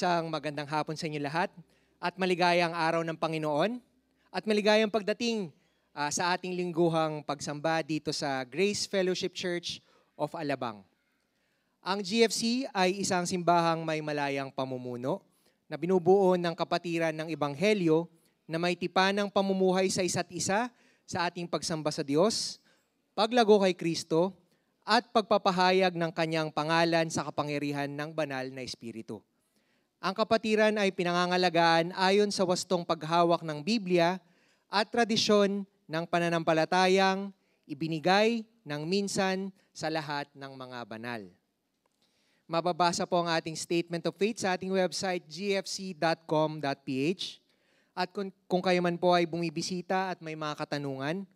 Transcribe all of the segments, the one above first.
Isang magandang hapon sa inyo lahat at maligayang araw ng Panginoon at maligayang pagdating sa ating lingguhang pagsamba dito sa Grace Fellowship Church of Alabang. Ang GFC ay isang simbahang may malayang pamumuno na binubuo ng kapatiran ng Ebanghelyo na may tipanang pamumuhay sa isa't isa sa ating pagsamba sa Diyos, paglago kay Kristo, at pagpapahayag ng Kanyang pangalan sa kapangyarihan ng banal na Espiritu. Ang kapatiran ay pinangangalagaan ayon sa wastong paghawak ng Biblia at tradisyon ng pananampalatayang ibinigay ng minsan sa lahat ng mga banal. Mababasa po ang ating statement of faith sa ating website gfc.com.ph at kung kayo man po ay bumibisita at may mga katanungan,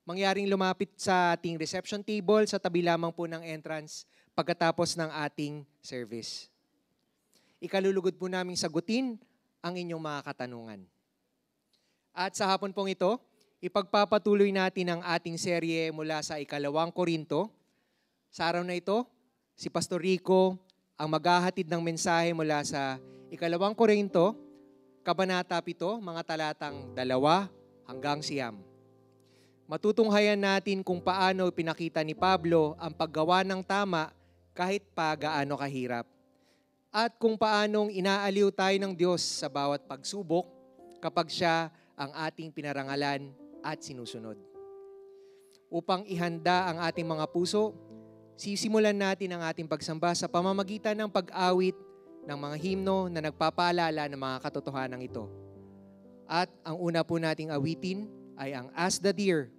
mangyaring lumapit sa ating reception table sa tabi lamang po ng entrance pagkatapos ng ating service. Ikalulugod po naming sagutin ang inyong mga katanungan. At sa hapon pong ito, ipagpapatuloy natin ang ating serye mula sa 2 Korinto. Sa araw na ito, si Pastor Rico ang maghahatid ng mensahe mula sa 2 Korinto, Kabanata 7, mga talatang 2 hanggang 9. Matutunghayan natin kung paano pinakita ni Pablo ang paggawa ng tama kahit pa gaano kahirap. At kung paanong inaaliw tayo ng Diyos sa bawat pagsubok kapag siya ang ating pinarangalan at sinusunod. Upang ihanda ang ating mga puso, sisimulan natin ang ating pagsamba sa pamamagitan ng pag-awit ng mga himno na nagpapaalala ng mga katotohanan ito. At ang una po nating awitin ay ang As the Deer.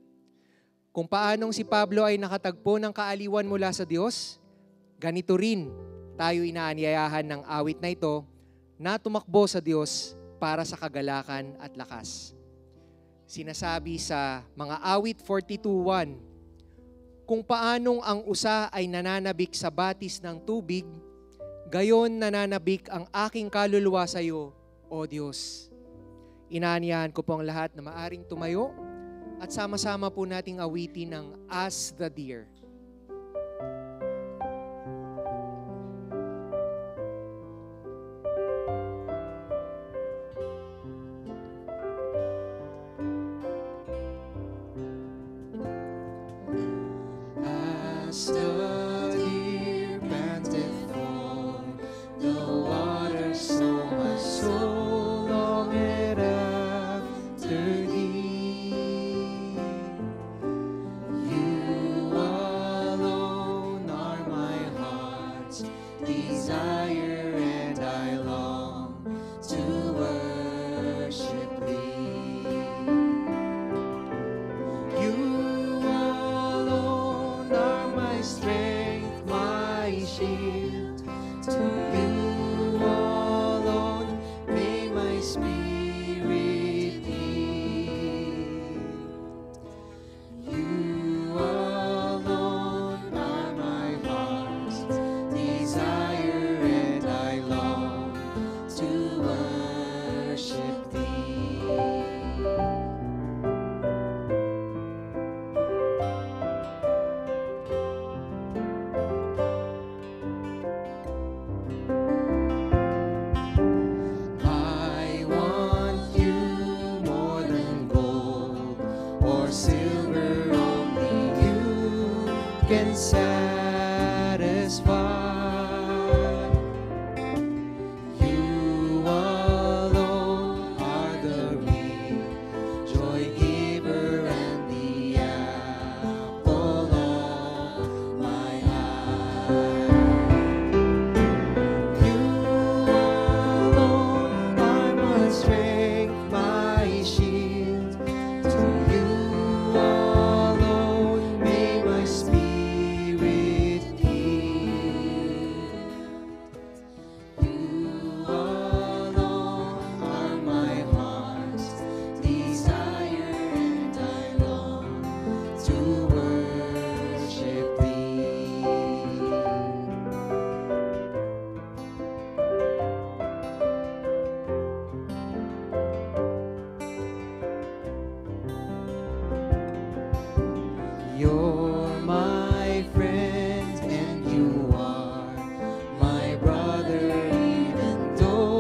Kung paanong si Pablo ay nakatagpo ng kaaliwan mula sa Diyos, ganito rin tayo inaanyayahan ng awit na ito na tumakbo sa Diyos para sa kagalakan at lakas. Sinasabi sa mga awit 42:1, kung paanong ang usa ay nananabik sa batis ng tubig, gayon nananabik ang aking kaluluwa sa iyo, O Diyos. Inaanyayahan ko po ang lahat na maaring tumayo at sama-sama po nating awitin ng As the Deer. You're my friend and you are my brother, even though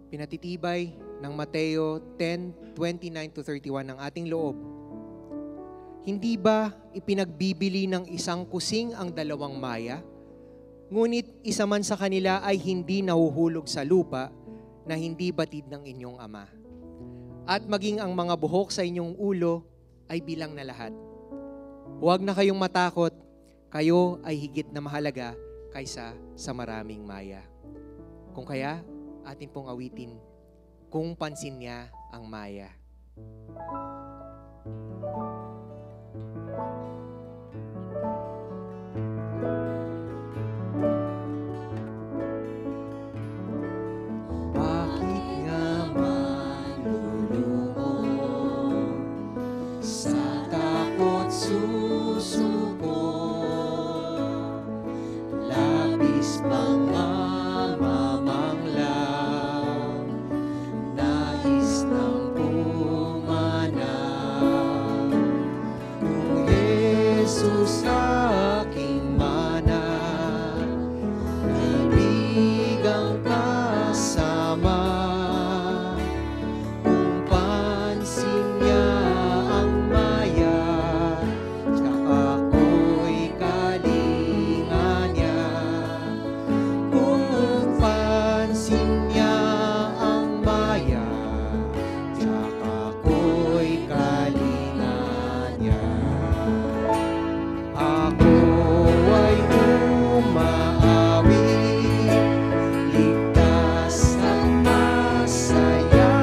pinatitibay ng Mateo 10:29-31 ng ating loob. Hindi ba ipinagbibili ng isang kusing ang dalawang maya? Ngunit isa man sa kanila ay hindi nahuhulog sa lupa na hindi batid ng inyong Ama. At maging ang mga buhok sa inyong ulo ay bilang na lahat. Huwag na kayong matakot, kayo ay higit na mahalaga kaysa sa maraming maya. Kung kaya, atin pong awitin, kung pansin niya ang maya. Bakit nga malulumo sa takot susuko, labis pang mamamanglang, nais ng pumanaw. Kung Jesus aking mana, kaibigang kasama, kung pansin niya ang maya, tsaka ako'y kalinga niya. Kung pansin niya ang maya, tsaka ako'y kalinga niya. Ako ay umaawi, ligtas at masaya.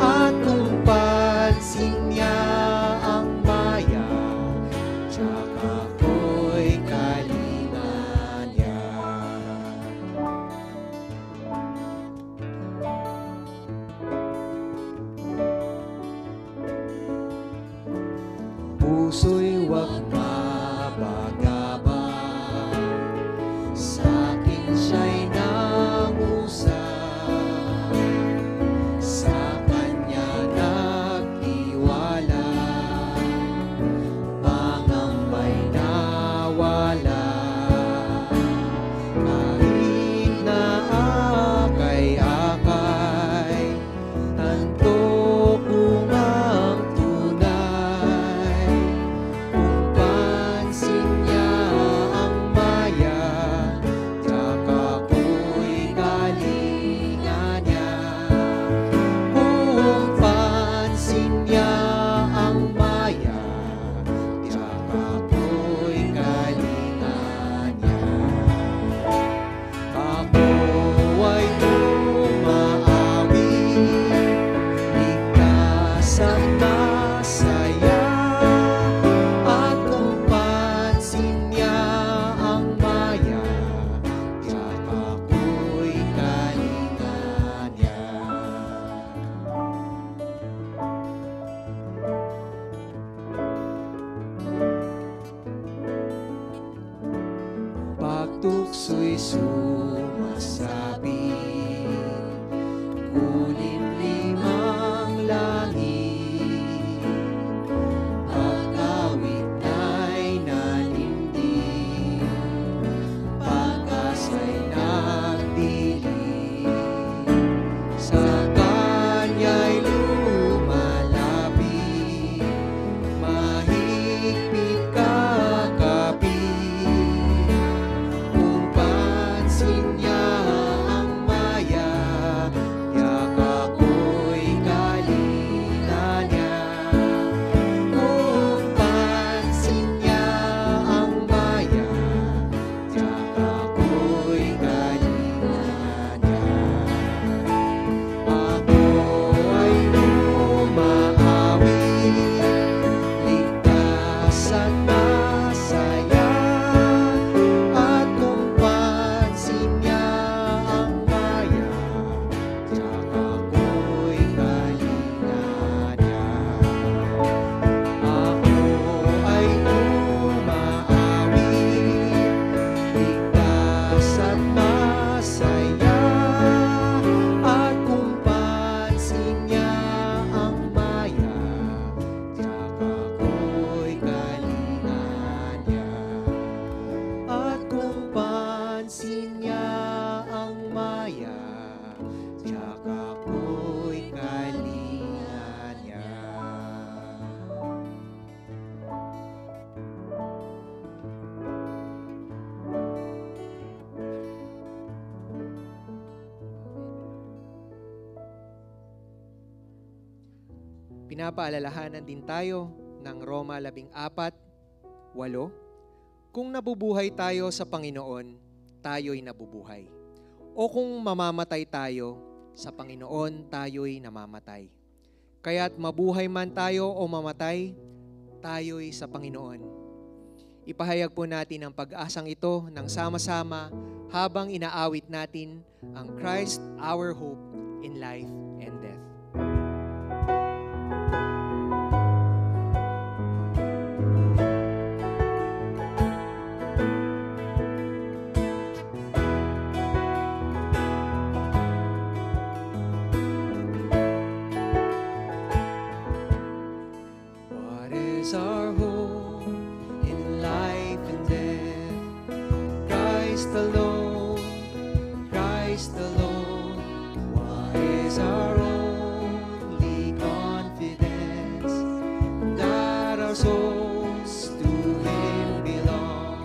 At kung pansin niya ang maya, tsaka ako'y kalinga niya. Puso'y huwag mapagabang, sa'kin siya'y nangusap, sa kanya nagtiwala, pangamba'y nawala. Kahit na akay-akay, antok kung ang tunay. Kung pansin niya ang maya, tsaka ako'y kalinga niya. Kung pansin niya ang maya, tsaka ako'y kalinga niya. Ako ay umaawi, ligtas at masaya. At kung pansin niya ang maya, tsaka ako'y kalinga niya. Pagtukso'y sumasabi, kulimlimang langit, pag-awit ay nanindig, pag-asa'y nagdilim, sa kanya'y lumalapit, mahigpit kakapit. Kung pansin niya ang pinapaalalahanan din tayo ng Roma 14:8, kung nabubuhay tayo sa Panginoon, tayo'y nabubuhay. O kung mamamatay tayo, sa Panginoon tayo'y namamatay. Kaya't mabuhay man tayo o mamatay, tayo'y sa Panginoon. Ipahayag po natin ang pag-asang ito ng sama-sama habang inaawit natin ang Christ, our hope in life and death. What is our hope in life and death? Christ alone, Christ alone. What is our only confidence? That our souls to Him belong,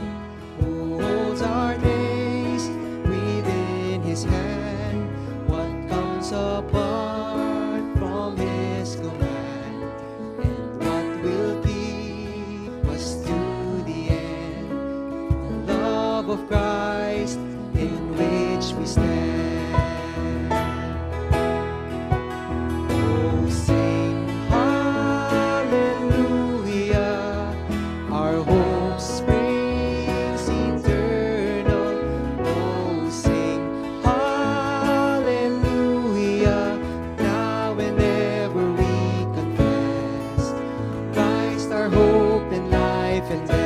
who holds our days within His hand. What comes apart from His command, and what will keep us to the end? The love of Christ in which we stand. Oh, sing hallelujah, our hope springs eternal. Oh, sing hallelujah, now and ever we confess Christ our hope in life and death.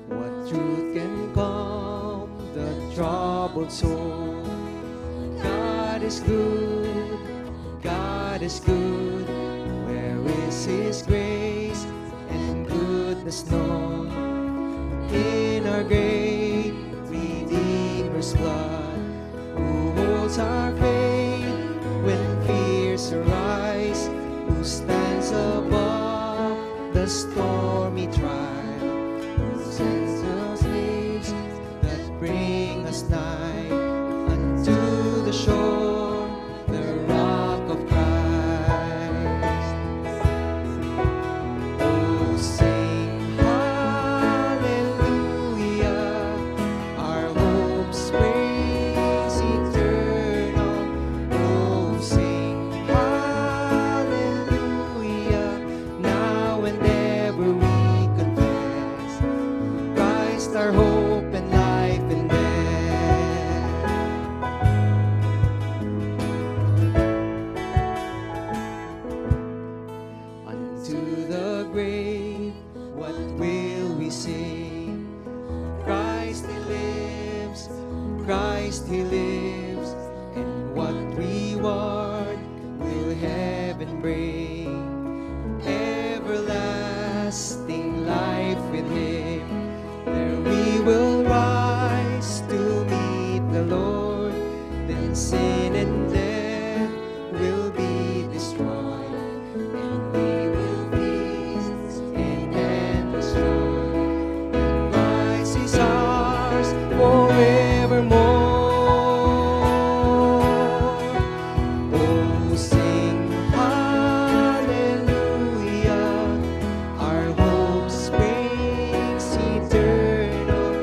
What truth can calm the troubled soul? God is good, God is good. Where is His grace and goodness known? In our great Redeemer's blood, who holds our faith when fears arise, who stands above the stormy trial, who sends us waves that bring us nigh unto the shore, the rock of Christ. Oh, sing hallelujah, our hope springs eternal. Oh, sing hallelujah, now and ever we confess Christ our hope and life and death. Unto the grave, what will we sing? Christ He lives, Christ He lives, and what reward will heaven bring? Everlasting life with Him, there we will rise to meet the Lord. Then sin and death will be destroyed, and we will feast in endless joy. And Christ is ours forevermore. Oh, sing hallelujah, our hope springs eternal.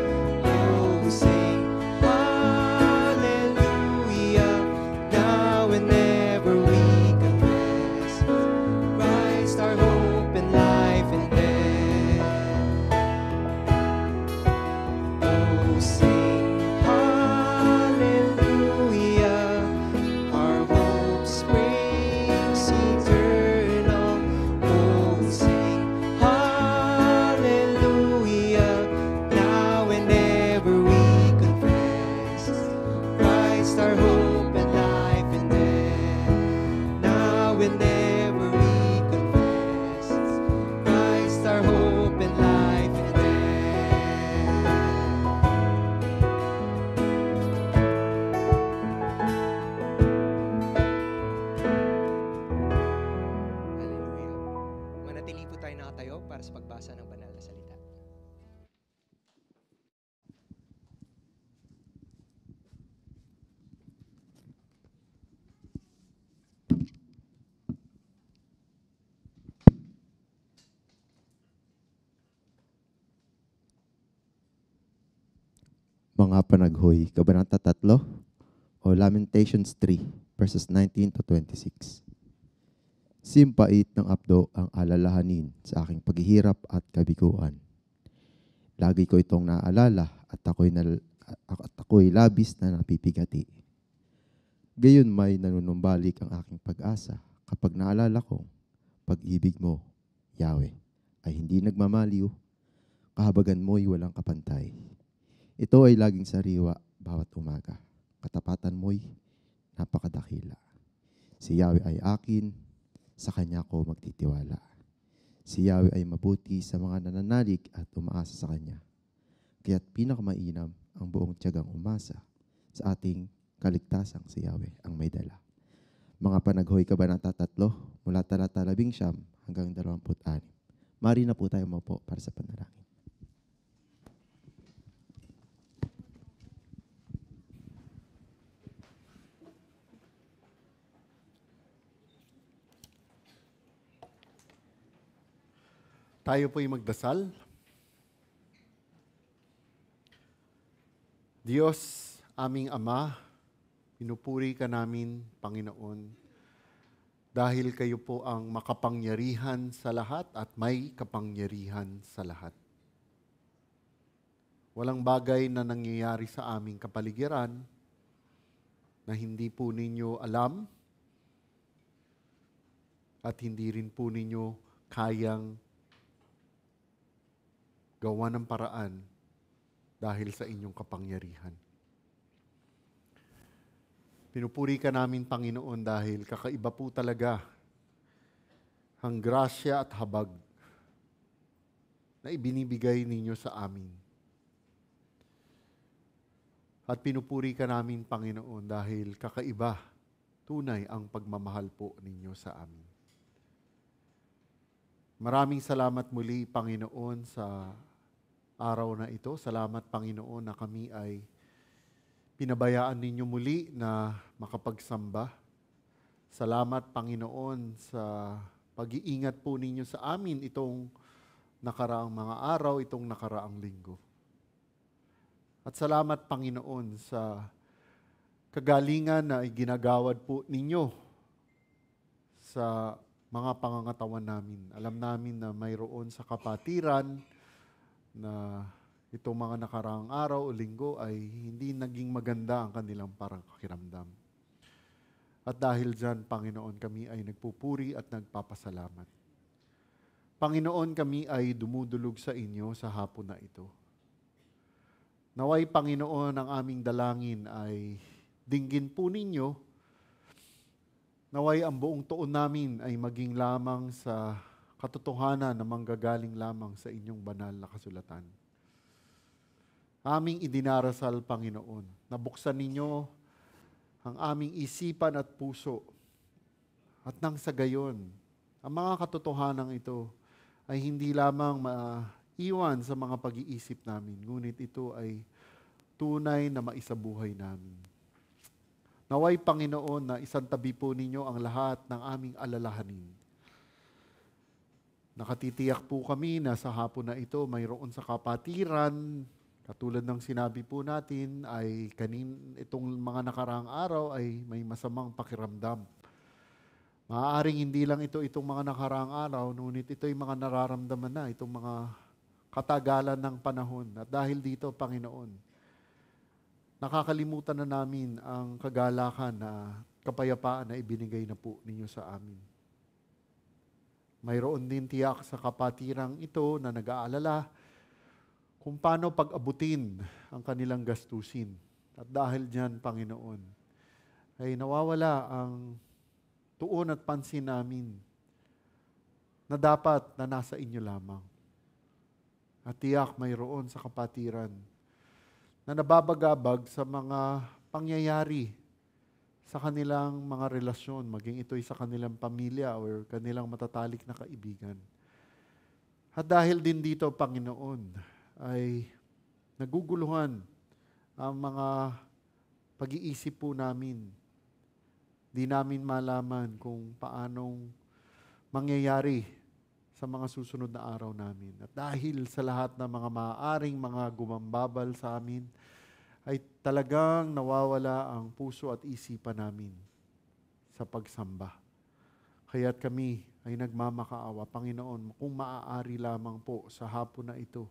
Oh, sing hallelujah, now and ever we confess Christ our hope in life and death. Oh, sing hallelujah, our hope springs eternal. Oh, sing hallelujah, now and ever we confess Christ our hope and life and death. Now and ever we confess Christ our hope and life and death. Hallelujah. Manatili po tayo nakatayo para sa pagbasa ng banal na salita. Mga Panaghoy, Kabanata 3 o Lamentations 3, verses 19 to 26. Simpait ng abdo ang alalahanin sa aking paghihirap at kabiguan. Lagi ko itong naalala at ako'y labis na napipigati. Gayon may nanunumbalik ang aking pag-asa kapag naalala kong pag-ibig mo, Yahweh, ay hindi nagmamaliw, kahabagan mo'y walang kapantay. Ito ay laging sariwa bawat umaga. Katapatan mo'y napakadakila. Si Yahweh ay akin, sa Kanya ko magtitiwala. Si Yahweh ay mabuti sa mga nananalig at umaasa sa Kanya. Kaya't pinakamainam ang buong tiyagang umasa sa ating kaligtasang si Yahweh ang may dala. Mga Panaghoy, Kabanata 3, mula talata 11 hanggang 26. Mari na po tayo maupo para sa panalangin. Tayo po'y magdasal. Diyos, aming Ama, pinupuri ka namin, Panginoon, dahil kayo po ang makapangyarihan sa lahat at may kapangyarihan sa lahat. Walang bagay na nangyayari sa aming kapaligiran na hindi po ninyo alam at hindi rin po ninyo kayang gawa ng paraan dahil sa inyong kapangyarihan. Pinupuri ka namin, Panginoon, dahil kakaiba po talaga ang grasya at habag na ibinibigay ninyo sa amin. At pinupuri ka namin, Panginoon, dahil kakaiba, tunay ang pagmamahal po ninyo sa amin. Maraming salamat muli, Panginoon, sa araw na ito. Salamat, Panginoon, na kami ay pinabayaan ninyo muli na makapagsamba. Salamat, Panginoon, sa pag-iingat po ninyo sa amin itong nakaraang mga araw, itong nakaraang linggo. At salamat, Panginoon, sa kagalingan na ginagawad po ninyo sa mga pangangatawan namin. Alam namin na mayroon sa kapatiran na itong mga nakaraang araw o linggo ay hindi naging maganda ang kanilang parang pakiramdam. At dahil dyan, Panginoon, kami ay nagpupuri at nagpapasalamat. Panginoon, kami ay dumudulog sa inyo sa hapon na ito. Naway, Panginoon, ang aming dalangin ay dinggin po ninyo. Naway, ang buong tuon namin ay maging lamang sa katotohanan na manggagaling lamang sa inyong banal na kasulatan. Aming idinarasal, Panginoon, na buksan ninyo ang aming isipan at puso. At nang sa gayon, ang mga katotohanan ito ay hindi lamang maiwan sa mga pag-iisip namin, ngunit ito ay tunay na maisabuhay namin. Naway, Panginoon, na isantabi po ninyo ang lahat ng aming alalahanin. Nakatitiyak po kami na sa hapon na ito mayroon sa kapatiran, katulad ng sinabi po natin, ay itong mga nakaraang araw ay may masamang pakiramdam. Maaaring hindi lang itong mga nakaraang araw, ngunit ito'y mga nararamdaman na, itong mga katagalan ng panahon. At dahil dito, Panginoon, nakakalimutan na namin ang kagalakan na kapayapaan na ibinigay na po ninyo sa amin. Mayroon din tiyak sa kapatirang ito na nag-aalala kung paano pag-abutin ang kanilang gastusin. At dahil dyan, Panginoon, ay nawawala ang tuon at pansin namin na dapat na nasa inyo lamang. At tiyak mayroon sa kapatiran na nababagabag sa mga pangyayari sa kanilang mga relasyon, maging ito'y sa kanilang pamilya o kanilang matatalik na kaibigan. At dahil din dito, Panginoon, ay naguguluhan ang mga pag-iisip po namin. Di namin malaman kung paanong mangyayari sa mga susunod na araw namin. At dahil sa lahat ng mga maaaring mga gumambabal sa amin, ay talagang nawawala ang puso at isipan namin sa pagsamba. Kaya't kami ay nagmamakaawa, Panginoon, kung maaari lamang po sa hapon na ito,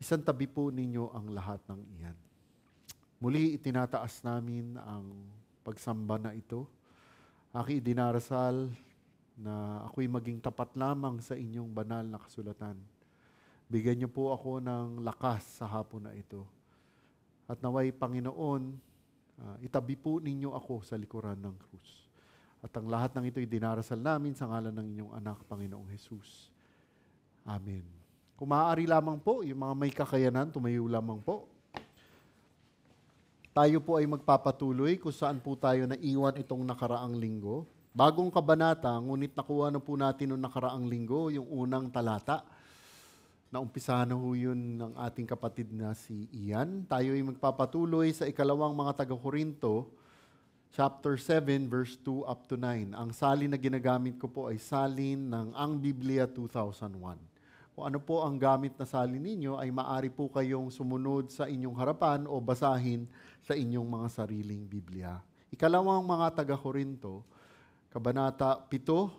isantabi po ninyo ang lahat ng iyan. Muli itinataas namin ang pagsamba na ito. Aki dinarasal na ako'y maging tapat lamang sa inyong banal na kasulatan. Bigyan niyo po ako ng lakas sa hapon na ito. At naway, Panginoon, itabi po ninyo ako sa likuran ng krus. At ang lahat ng ito'y dinarasal namin sa ngalan ng inyong anak, Panginoong Jesus. Amen. Kung maaari lamang po, yung mga may kakayanan, tumayo lamang po. Tayo po ay magpapatuloy kung saan po tayo naiwan itong nakaraang linggo. Bagong kabanata, ngunit nakuha na po natin noong nakaraang linggo, yung unang talata. Naumpisahan na ho yun ng ating kapatid na si Ian. Tayo ay magpapatuloy sa ikalawang mga taga-Korinto, chapter 7, verse 2 up to 9. Ang salin na ginagamit ko po ay salin ng Ang Biblia 2001. Kung ano po ang gamit na salin ninyo, ay maari po kayong sumunod sa inyong harapan o basahin sa inyong mga sariling Biblia. Ikalawang mga taga-Korinto, kabanata 7,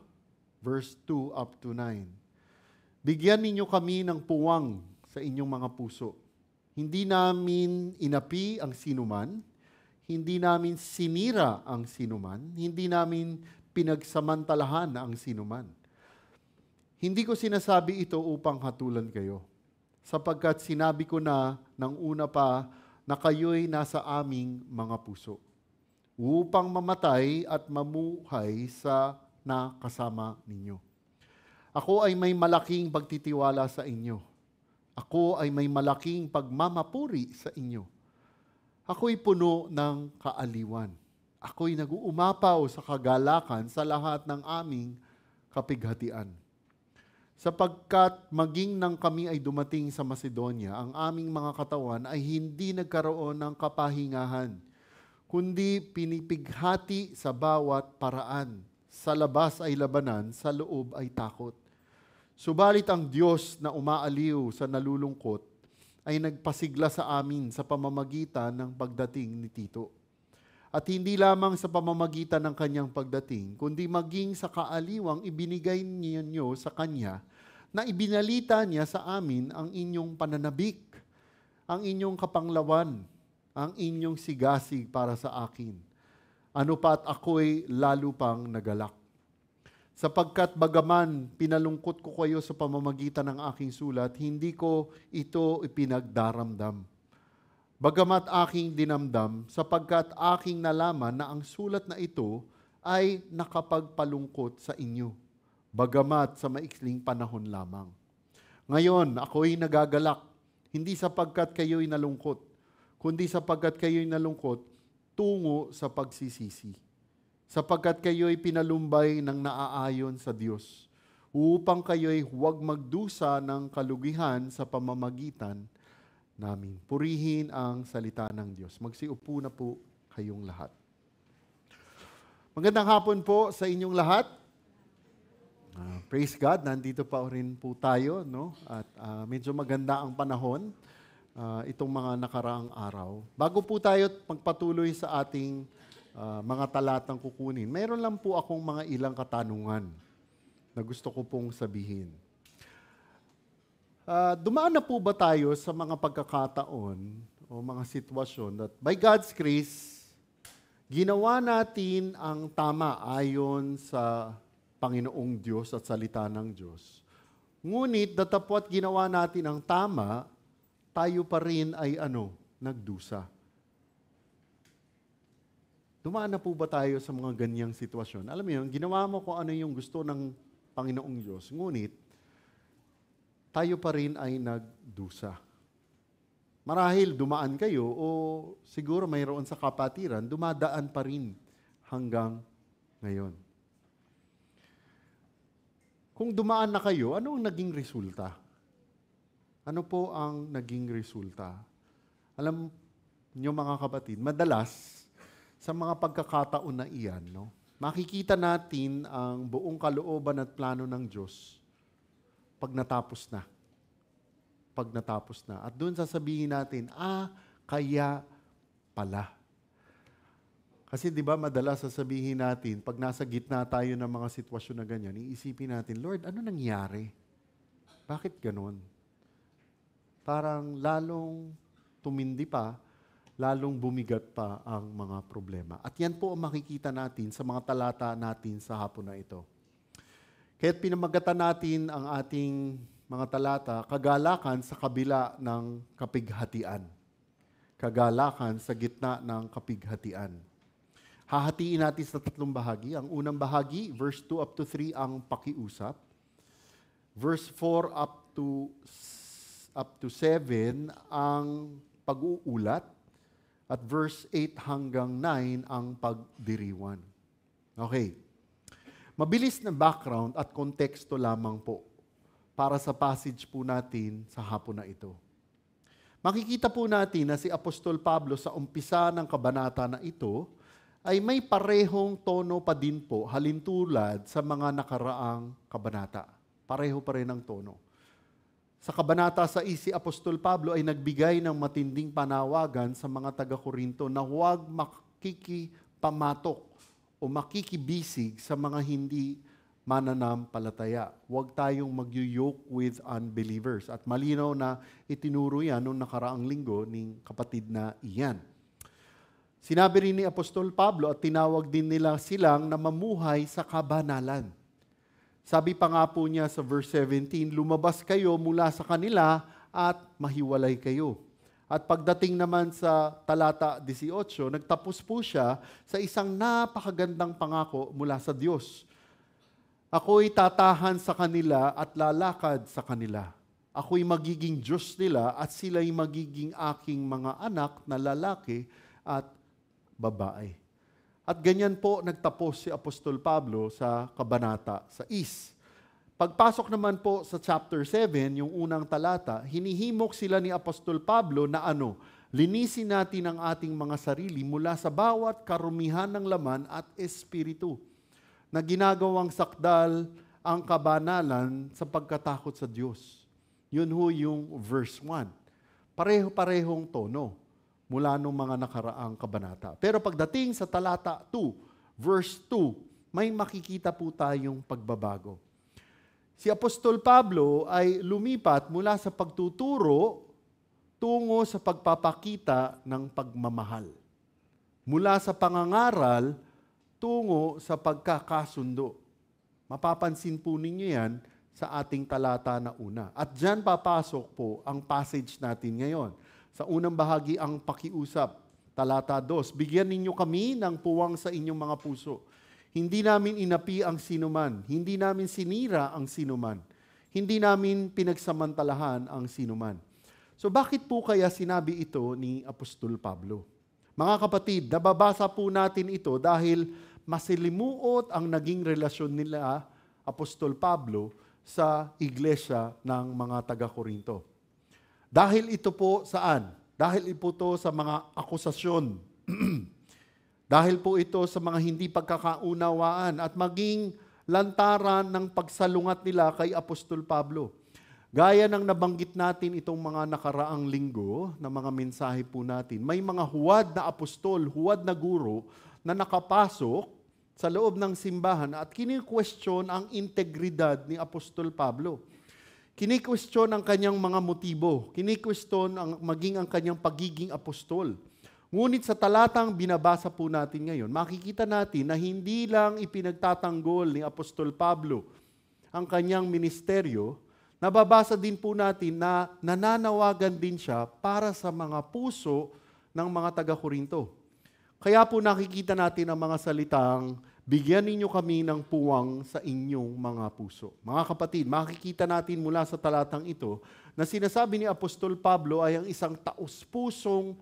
verse 2 up to 9. Bigyan ninyo kami ng puwang sa inyong mga puso. Hindi namin inapi ang sinuman, hindi namin sinira ang sinuman, hindi namin pinagsamantalahan ang sinuman. Hindi ko sinasabi ito upang hatulan kayo, sapagkat sinabi ko na ng una pa na kayo'y nasa aming mga puso, upang mamatay at mamuhay sa nakasama ninyo. Ako ay may malaking pagtitiwala sa inyo. Ako ay may malaking pagmamapuri sa inyo. Ako'y puno ng kaaliwan. Ako'y nag-uumapaw sa kagalakan sa lahat ng aming kapighatian. Sapagkat maging nang kami ay dumating sa Macedonia, ang aming mga katawan ay hindi nagkaroon ng kapahingahan, kundi pinipighati sa bawat paraan. Sa labas ay labanan, sa loob ay takot. Subalit ang Diyos na umaaliw sa nalulungkot ay nagpasigla sa amin sa pamamagitan ng pagdating ni Tito. At hindi lamang sa pamamagitan ng kanyang pagdating, kundi maging sa kaaliwang ibinigay niyo sa kanya, na ibinalita niya sa amin ang inyong pananabik, ang inyong kapanglawan, ang inyong sigasig para sa akin. Ano pat ako'y lalo pang nagalak. Sapagkat bagaman pinalungkot ko kayo sa pamamagitan ng aking sulat, hindi ko ito ipinagdaramdam. Bagamat aking dinamdam, sapagkat aking nalaman na ang sulat na ito ay nakapagpalungkot sa inyo, bagamat sa maikling panahon lamang. Ngayon, ako'y nagagalak, hindi sapagkat kayo'y nalungkot, kundi sapagkat kayo'y nalungkot tungo sa pagsisisi. Sapagkat kayo'y pinalumbay ng naaayon sa Diyos, upang kayo'y huwag magdusa ng kalugihan sa pamamagitan namin. Purihin ang salita ng Diyos. Magsiupo na po kayong lahat. Magandang hapon po sa inyong lahat. Praise God, nandito pa rin po tayo, no? At medyo maganda ang panahon itong mga nakaraang araw. Bago po tayo magpatuloy sa ating mga talatang kukunin, mayroon lang po akong mga ilang katanungan na gusto ko pong sabihin. Dumaan na po ba tayo sa mga pagkakataon o mga sitwasyon that by God's grace, ginawa natin ang tama ayon sa Panginoong Diyos at salita ng Diyos. Ngunit datapwat ginawa natin ang tama, tayo pa rin ay nagdusa. Dumaan na po ba tayo sa mga ganyang sitwasyon? Alam mo yun, ginawa mo kung ano yung gusto ng Panginoong Diyos, ngunit tayo pa rin ay nagdusa. Marahil dumaan kayo o siguro mayroon sa kapatiran, dumadaan pa rin hanggang ngayon. Kung dumaan na kayo, ano ang naging resulta? Ano po ang naging resulta? Alam niyo mga kapatid, madalas sa mga pagkakataon na iyan, makikita natin ang buong kalooban at plano ng Diyos pag natapos na. Pag natapos na. At doon sasabihin natin, Kaya pala. Kasi di ba madalas sasabihin natin, pag nasa gitna tayo ng mga sitwasyon na ganyan, iisipin natin, Lord, ano nangyari? Bakit ganon? Parang lalong tumindi pa, lalong bumigat pa ang mga problema. At yan po ang makikita natin sa mga talata natin sa hapon na ito. Kaya't pinamagatan natin ang ating mga talata, kagalakan sa kabila ng kapighatian. Kagalakan sa gitna ng kapighatian. Hahatiin natin sa 3 bahagi. Ang unang bahagi, verse 2 up to 3, ang pakiusap. Verse 4 up to 7, ang pag-uulat. At verse 8 hanggang 9, ang pagdiriwan. Okay. Mabilis na background at konteksto lamang po para sa passage po natin sa hapon na ito. Makikita po natin na si Apostol Pablo sa umpisa ng kabanata na ito ay may parehong tono pa din po, halintulad sa mga nakaraang kabanata. Pareho pa rin ang tono. Sa kabanata 6, si Apostol Pablo ay nagbigay ng matinding panawagan sa mga taga-Korinto na huwag makikipamatok o makikibisig sa mga hindi mananampalataya. Huwag tayong mag-yoke with unbelievers. At malinaw na itinuro yan noong nakaraang linggo ng kapatid na iyan. Sinabi rin ni Apostol Pablo at tinawag din nila silang na mamuhay sa kabanalan. Sabi pa nga po niya sa verse 17, lumabas kayo mula sa kanila at mahiwalay kayo. At pagdating naman sa talata 18, nagtapos po siya sa isang napakagandang pangako mula sa Diyos. Ako'y tatahan sa kanila at lalakad sa kanila. Ako'y magiging Diyos nila at sila'y magiging aking mga anak na lalaki at babae. At ganyan po nagtapos si Apostol Pablo sa kabanata 6. Pagpasok naman po sa chapter 7, yung unang talata, hinihimok sila ni Apostol Pablo na linisin natin ang ating mga sarili mula sa bawat karumihan ng laman at espiritu na ginagawang sakdal ang kabanalan sa pagkatakot sa Diyos. Yun ho yung verse 1. Pareho-parehong tono mula nung mga nakaraang kabanata. Pero pagdating sa talata 2, verse 2, may makikita po tayong pagbabago. Si Apostol Pablo ay lumipat mula sa pagtuturo tungo sa pagpapakita ng pagmamahal. Mula sa pangangaral tungo sa pagkakasundo. Mapapansin po ninyo yan sa ating talata na una. At dyan papasok po ang passage natin ngayon. Sa unang bahagi ang pakiusap, talata 2, bigyan ninyo kami ng puwang sa inyong mga puso. Hindi namin inapi ang sinuman, hindi namin sinira ang sinuman, hindi namin pinagsamantalahan ang sinuman. So bakit po kaya sinabi ito ni Apostol Pablo? Mga kapatid, nababasa po natin ito dahil masilimuot ang naging relasyon nila, Apostol Pablo, sa iglesia ng mga taga-Korinto. Dahil ito po saan? Dahil ito po sa mga akusasyon. Dahil po ito sa mga hindi pagkakaunawaan at maging lantaran ng pagsalungat nila kay Apostol Pablo. Gaya ng nabanggit natin itong mga nakaraang linggo na mga mensahe po natin, may mga huwad na apostol, huwad na guro na nakapasok sa loob ng simbahan at kini-question ang integridad ni Apostol Pablo. Kini-question ang kanyang mga motibo. Kini-question maging ang kanyang pagiging apostol. Ngunit sa talatang binabasa po natin ngayon, makikita natin na hindi lang ipinagtatanggol ni Apostol Pablo ang kanyang ministeryo, nababasa din po natin na nananawagan din siya para sa mga puso ng mga taga-Korinto. Kaya po nakikita natin ang mga salitang, bigyan ninyo kami ng puwang sa inyong mga puso. Mga kapatid, makikita natin mula sa talatang ito na sinasabi ni Apostol Pablo ay ang isang taos-pusong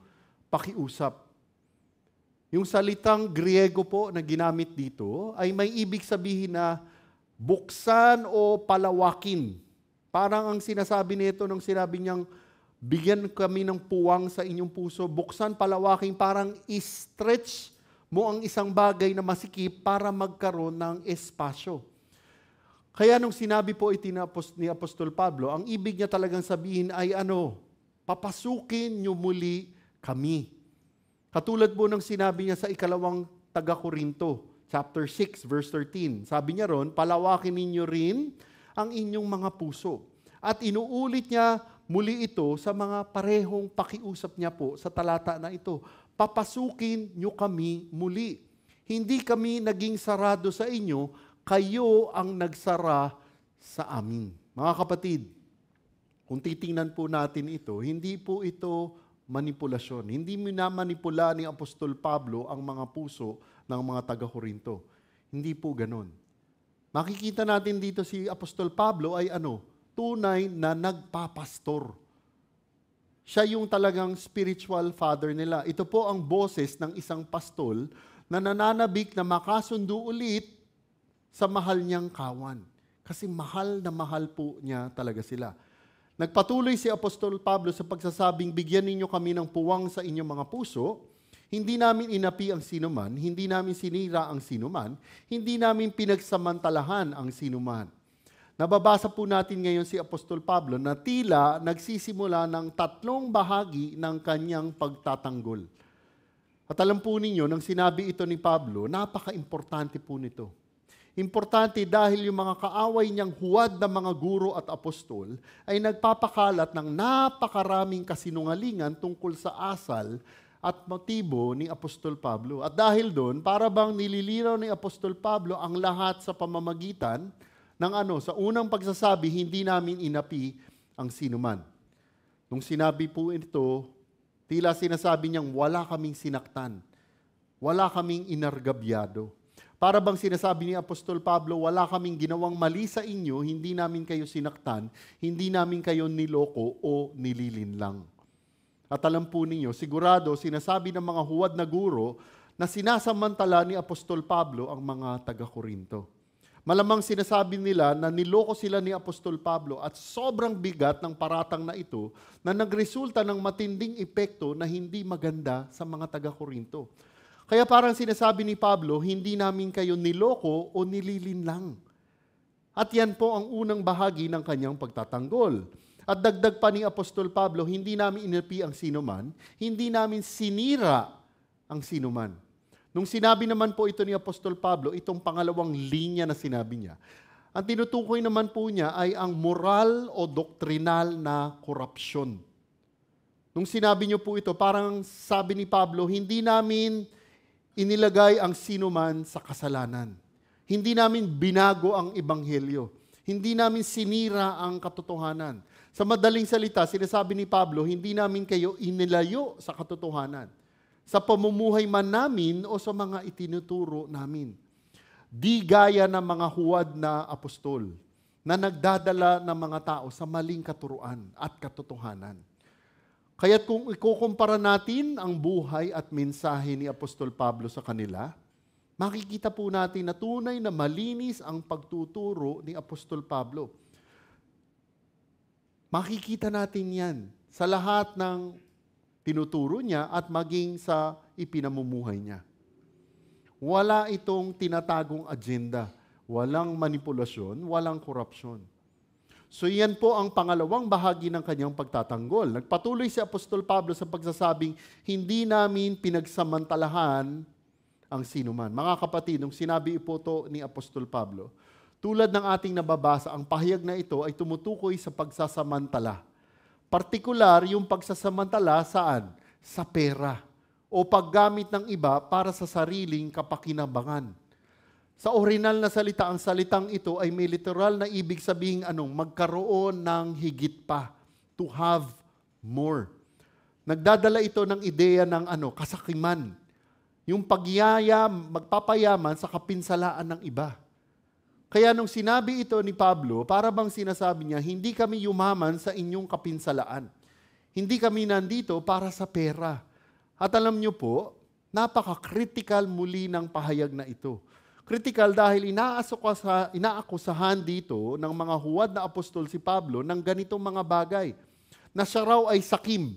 pakiusap. Yung salitang Griego po na ginamit dito ay may ibig sabihin na buksan o palawakin. Parang ang sinasabi nito nung sinabi niyang bigyan kami ng puwang sa inyong puso, buksan, palawakin, parang i-stretch mo ang isang bagay na masikip para magkaroon ng espasyo. Kaya nung sinabi po ito ni Apostol Pablo, ang ibig niya talagang sabihin ay papasukin niyo muli kami. Katulad po ng sinabi niya sa ikalawang taga-Korinto, chapter 6, verse 13. Sabi niya ron, palawakin ninyo rin ang inyong mga puso. At inuulit niya muli ito sa mga parehong pakiusap niya po sa talata na ito. Papasukin niyo kami muli. Hindi kami naging sarado sa inyo, kayo ang nagsara sa amin. Mga kapatid, kung titingnan po natin ito, hindi po ito manipulasyon. Hindi minamanipula ni Apostol Pablo ang mga puso ng mga taga-Korinto. Hindi po ganon. Makikita natin dito si Apostol Pablo ay tunay na nagpapastor. Siya yung talagang spiritual father nila. Ito po ang boses ng isang pastol na nananabik na makasundo ulit sa mahal niyang kawan. Kasi mahal na mahal po niya talaga sila. Nagpatuloy si Apostol Pablo sa pagsasabing, bigyan ninyo kami ng puwang sa inyong mga puso, hindi namin inapi ang sinuman, hindi namin sinira ang sinuman, hindi namin pinagsamantalahan ang sinuman. Nababasa po natin ngayon si Apostol Pablo na tila nagsisimula ng 3 bahagi ng kanyang pagtatanggol. At alam po ninyo, nang sinabi ito ni Pablo, napaka-importante po nito. Importante dahil yung mga kaaway niyang huwad na mga guro at apostol ay nagpapakalat ng napakaraming kasinungalingan tungkol sa asal at motibo ni Apostol Pablo. At dahil doon, para bang nililinaw ni Apostol Pablo ang lahat sa pamamagitan ng sa unang pagsasabi, hindi namin inapi ang sinuman. Nung sinabi po ito, tila sinasabi niyang wala kaming sinaktan, wala kaming inargabyado. Para bang sinasabi ni Apostol Pablo, wala kaming ginawang mali sa inyo, hindi namin kayo sinaktan, hindi namin kayo niloko o nililinlang. At alam po ninyo, sigurado sinasabi ng mga huwad na guro na sinasamantala ni Apostol Pablo ang mga taga-Korinto. Malamang sinasabi nila na niloko sila ni Apostol Pablo at sobrang bigat ng paratang na ito na nagresulta ng matinding epekto na hindi maganda sa mga taga-Korinto. Kaya parang sinasabi ni Pablo, hindi namin kayo niloko o nililinlang. At yan po ang unang bahagi ng kanyang pagtatanggol. At dagdag pa ni Apostol Pablo, hindi namin inapi ang sinuman, hindi namin sinira ang sinuman. Nung sinabi naman po ito ni Apostol Pablo, itong pangalawang linya na sinabi niya, ang tinutukoy naman po niya ay ang moral o doktrinal na korupsyon. Nung sinabi niyo po ito, parang sabi ni Pablo, hindi namin inilagay ang sinuman sa kasalanan. Hindi namin binago ang ebanghelyo. Hindi namin sinira ang katotohanan. Sa madaling salita, sinasabi ni Pablo, hindi namin kayo inilayo sa katotohanan. Sa pamumuhay man namin o sa mga itinuturo namin. Di gaya ng mga huwad na apostol na nagdadala ng mga tao sa maling katuruan at katotohanan. Kaya kung ikukumpara natin ang buhay at mensahe ni Apostol Pablo sa kanila, makikita po natin na tunay na malinis ang pagtuturo ni Apostol Pablo. Makikita natin yan sa lahat ng tinuturo niya at maging sa ipinamumuhay niya. Wala itong tinatagong agenda, walang manipulasyon, walang korupsyon. So yan po ang pangalawang bahagi ng kanyang pagtatanggol. Nagpatuloy si Apostol Pablo sa pagsasabing, hindi namin pinagsamantalahan ang sinuman. Mga kapatid, nung sinabi po ito ni Apostol Pablo, tulad ng ating nababasa, ang pahayag na ito ay tumutukoy sa pagsasamantala. Partikular yung pagsasamantala saan? Sa pera o paggamit ng iba para sa sariling kapakinabangan. Sa original na salita, ang salitang ito ay may literal na ibig sabihin magkaroon ng higit pa. To have more. Nagdadala ito ng ideya ng kasakiman. Yung magpapayaman sa kapinsalaan ng iba. Kaya nung sinabi ito ni Pablo, para bang sinasabi niya, hindi kami yumaman sa inyong kapinsalaan. Hindi kami nandito para sa pera. At alam niyo po, napaka-critical muli ng pahayag na ito. Critical dahil inaakusahan dito ng mga huwad na apostol si Pablo ng ganitong mga bagay. Na siya raw ay sakim.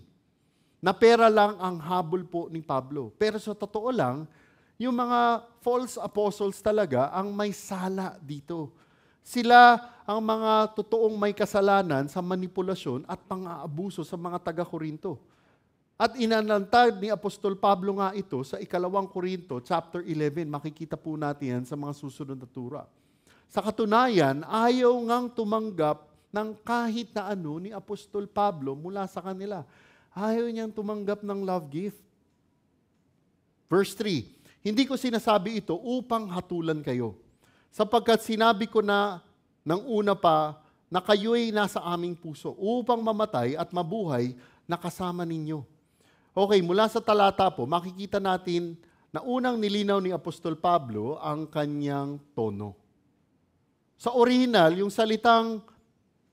Na pera lang ang habol po ni Pablo. Pero sa totoo lang, yung mga false apostles talaga ang may sala dito. Sila ang mga totoong may kasalanan sa manipulasyon at pang-aabuso sa mga taga-Korinto. At inalantad ni Apostol Pablo nga ito sa 2 Korinto, chapter 11. Makikita po natin yan sa mga susunod na tura. Sa katunayan, ayaw ngang tumanggap ng kahit na ano ni Apostol Pablo mula sa kanila. Ayaw niyang tumanggap ng love gift. Verse 3, hindi ko sinasabi ito upang hatulan kayo, sapagkat sinabi ko na ng una pa na kayo'y nasa aming puso upang mamatay at mabuhay na kasama ninyo. Okay, mula sa talata po, makikita natin na unang nilinaw ni Apostol Pablo ang kanyang tono. Sa original, yung salitang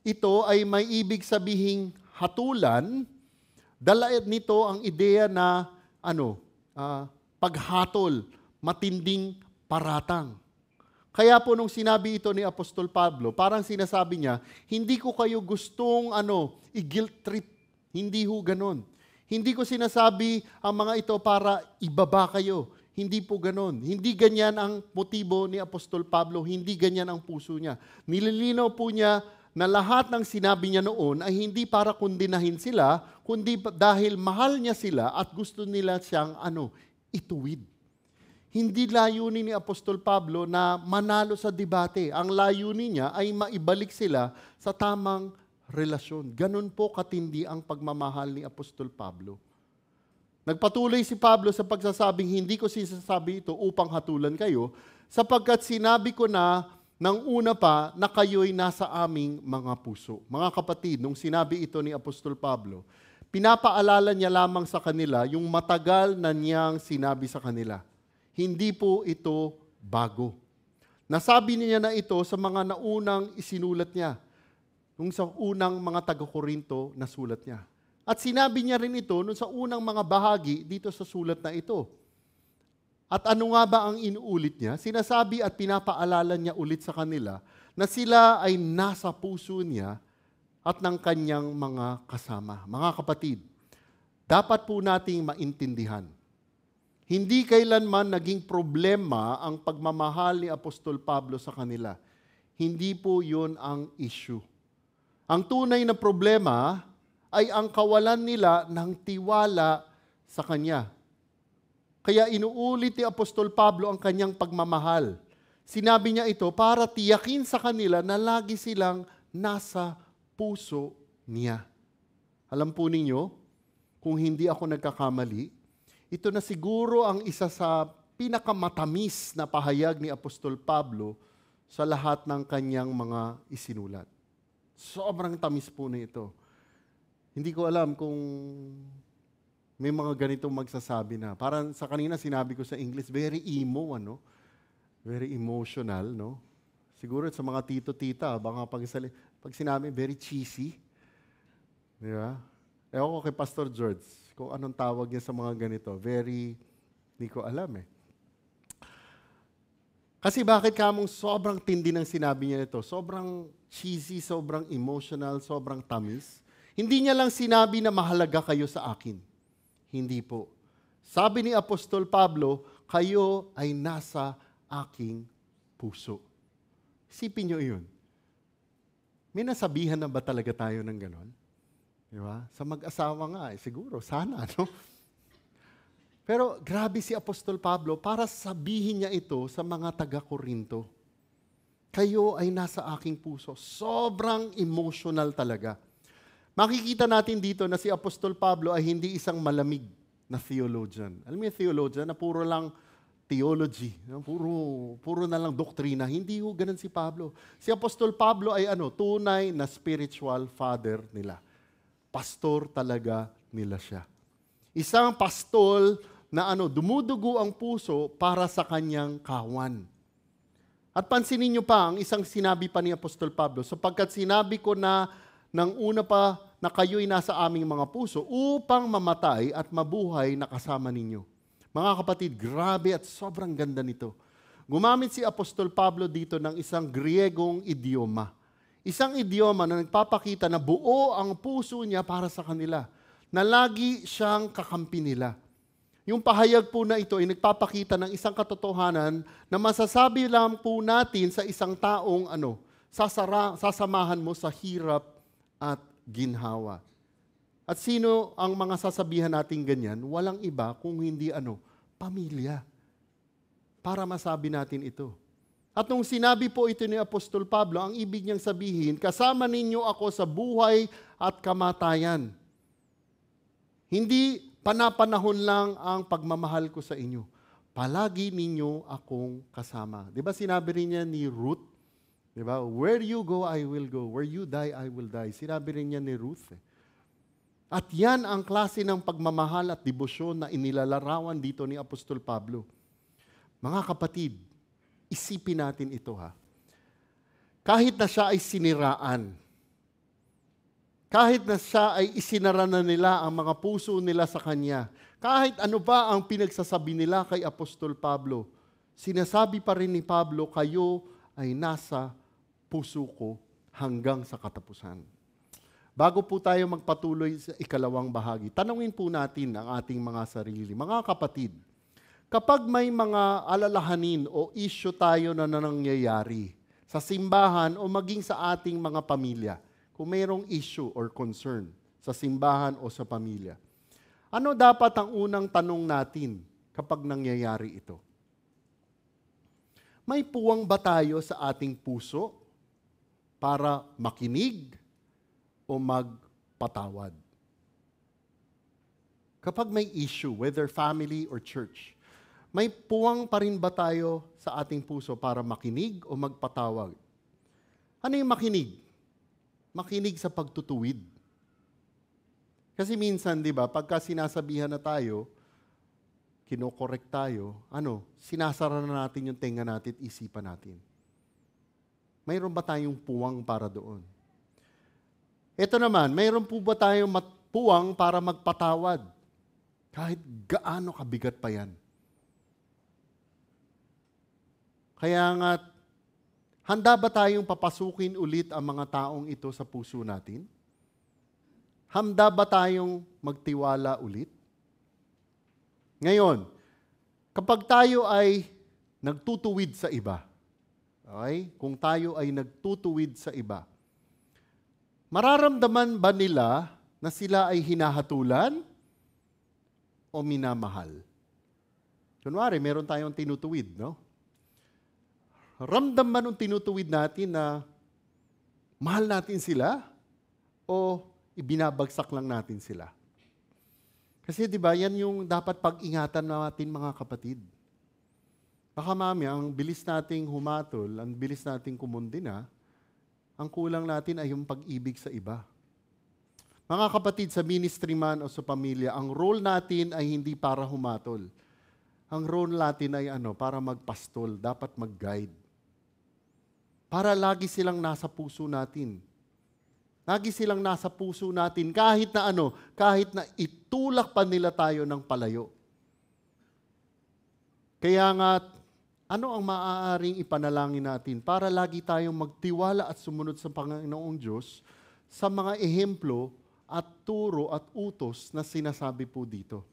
ito ay may ibig sabihing hatulan, dala nito ang ideya na paghatol, matinding paratang. Kaya po nung sinabi ito ni Apostol Pablo, parang sinasabi niya, hindi ko kayo gustong i-guilt trip. Hindi ho ganon. Hindi ko sinasabi ang mga ito para ibaba kayo. Hindi po ganon. Hindi ganyan ang motibo ni Apostol Pablo. Hindi ganyan ang puso niya. Nililinaw po niya na lahat ng sinabi niya noon ay hindi para kundinahin sila, kundi dahil mahal niya sila at gusto nila siyang ituwid. Hindi layunin ni Apostol Pablo na manalo sa debate. Ang layunin niya ay maibalik sila sa tamang relasyon. Ganun po katindi ang pagmamahal ni Apostol Pablo. Nagpatuloy si Pablo sa pagsasabing, hindi ko sinasabi ito upang hatulan kayo, sapagkat sinabi ko na ng una pa na kayo'y nasa aming mga puso. Mga kapatid, nung sinabi ito ni Apostol Pablo, pinapaalala niya lamang sa kanila yung matagal na niyang sinabi sa kanila. Hindi po ito bago. Nasabi niya na ito sa mga naunang isinulat niya, nung sa unang mga taga-Korinto na sulat niya. At sinabi niya rin ito nung sa unang mga bahagi dito sa sulat na ito. At ano nga ba ang inuulit niya? Sinasabi at pinapaalala niya ulit sa kanila na sila ay nasa puso niya at ng kanyang mga kasama. Mga kapatid, dapat po nating maintindihan. Hindi kailanman naging problema ang pagmamahal ni Apostol Pablo sa kanila. Hindi po yun ang issue. Ang tunay na problema ay ang kawalan nila ng tiwala sa Kanya. Kaya inuulit ni Apostol Pablo ang kanyang pagmamahal. Sinabi niya ito para tiyakin sa kanila na lagi silang nasa puso niya. Alam po ninyo, kung hindi ako nagkakamali, ito na siguro ang isa sa pinakamatamis na pahayag ni Apostol Pablo sa lahat ng kanyang mga isinulat. Sobrang tamis po na ito. Hindi ko alam kung may mga ganitong magsasabi na. Parang sa kanina sinabi ko sa English, very emo, Very emotional, no? Siguro sa mga tito-tita, baka pag sinabi, very cheesy. Di ba? Ewan ko kay Pastor George, kung anong tawag niya sa mga ganito. Very, hindi ko alam Kasi bakit kamong sobrang tindi ng sinabi niya ito? Sobrang cheesy, sobrang emotional, sobrang tamis. Hindi niya lang sinabi na mahalaga kayo sa akin. Hindi po. Sabi ni Apostol Pablo, kayo ay nasa aking puso. Isipin niyo iyon. May nasabihan na ba talaga tayo ng ganon? Di ba? Sa mag-asawa nga, siguro, sana, no? Pero grabe si Apostol Pablo para sabihin niya ito sa mga taga-Korinto. Kayo ay nasa aking puso. Sobrang emotional talaga. Makikita natin dito na si Apostol Pablo ay hindi isang malamig na theologian. Alam mo yung theologian na puro lang theology, puro na lang doktrina. Hindi ho ganun si Pablo. Si Apostol Pablo ay tunay na spiritual father nila. Pastor talaga nila siya. Isang pastol na dumudugo ang puso para sa kanyang kawan. At pansinin niyo pa ang isang sinabi pa ni Apostol Pablo, sapagkat sinabi ko na nang una pa na kayo'y nasa aming mga puso upang mamatay at mabuhay na kasama ninyo. Mga kapatid, grabe at sobrang ganda nito. Gumamit si Apostol Pablo dito ng isang Griegong idioma. Isang idioma na nagpapakita na buo ang puso niya para sa kanila, na lagi siyang kakampi nila. Yung pahayag po na ito ay nagpapakita ng isang katotohanan na masasabi lang po natin sa isang taong sasamahan mo sa hirap at ginhawa. At sino ang mga sasabihan natin ganyan? Walang iba kung hindi pamilya. Para masabi natin ito. At nung sinabi po ito ni Apostol Pablo, ang ibig niyang sabihin, kasama ninyo ako sa buhay at kamatayan. Hindi panapanahon lang ang pagmamahal ko sa inyo. Palagi ninyo akong kasama. Di ba sinabi rin niya ni Ruth? Di ba? Where you go, I will go. Where you die, I will die. Sinabi rin niya ni Ruth. At yan ang klase ng pagmamahal at debosyon na inilalarawan dito ni Apostol Pablo. Mga kapatid, isipin natin ito ha. Kahit na siya ay siniraan, kahit na siya ay isinara na nila ang mga puso nila sa kanya, kahit ano pa ang pinagsasabi nila kay Apostol Pablo, sinasabi pa rin ni Pablo, kayo ay nasa puso ko hanggang sa katapusan. Bago po tayo magpatuloy sa ikalawang bahagi, tanungin po natin ang ating mga sarili. Mga kapatid, kapag may mga alalahanin o issue tayo na nangyayari sa simbahan o maging sa ating mga pamilya, kung mayroong issue or concern sa simbahan o sa pamilya, ano dapat ang unang tanong natin kapag nangyayari ito? May puwang ba tayo sa ating puso para makinig o magpatawad? Kapag may issue, whether family or church, may puwang pa rin ba tayo sa ating puso para makinig o magpatawag? Ano yung makinig? Makinig sa pagtutuwid. Kasi minsan, di ba, pagka sinasabihan na tayo, kinokorek tayo, sinasara na natin yung tenga natin at isipan natin. Mayroon ba tayong puwang para doon? Ito naman, mayroon po ba tayong puwang para magpatawad? Kahit gaano kabigat pa yan. Kaya nga, handa ba tayong papasukin ulit ang mga taong ito sa puso natin? Handa ba tayong magtiwala ulit? Ngayon, kapag tayo ay nagtutuwid sa iba, okay? Kung tayo ay nagtutuwid sa iba, mararamdaman ba nila na sila ay hinahatulan o minamahal? Kunwari, meron tayong tinutuwid, no? Ramdam ba nung tinutuwid natin na mahal natin sila o ibinabagsak lang natin sila? Kasi di ba, yan yung dapat pag-ingatan natin mga kapatid. Baka mami, ang bilis nating humatol, ang bilis nating kumundina, ang kulang natin ay yung pag-ibig sa iba. Mga kapatid, sa ministry man o sa pamilya, ang role natin ay hindi para humatol. Ang role natin ay para magpastol, dapat mag-guide. Para lagi silang nasa puso natin. Lagi silang nasa puso natin kahit na itulak pa nila tayo ng palayo. Kaya nga, ano ang maaaring ipanalangin natin para lagi tayong magtiwala at sumunod sa Panginoong Diyos sa mga ehemplo at turo at utos na sinasabi po dito.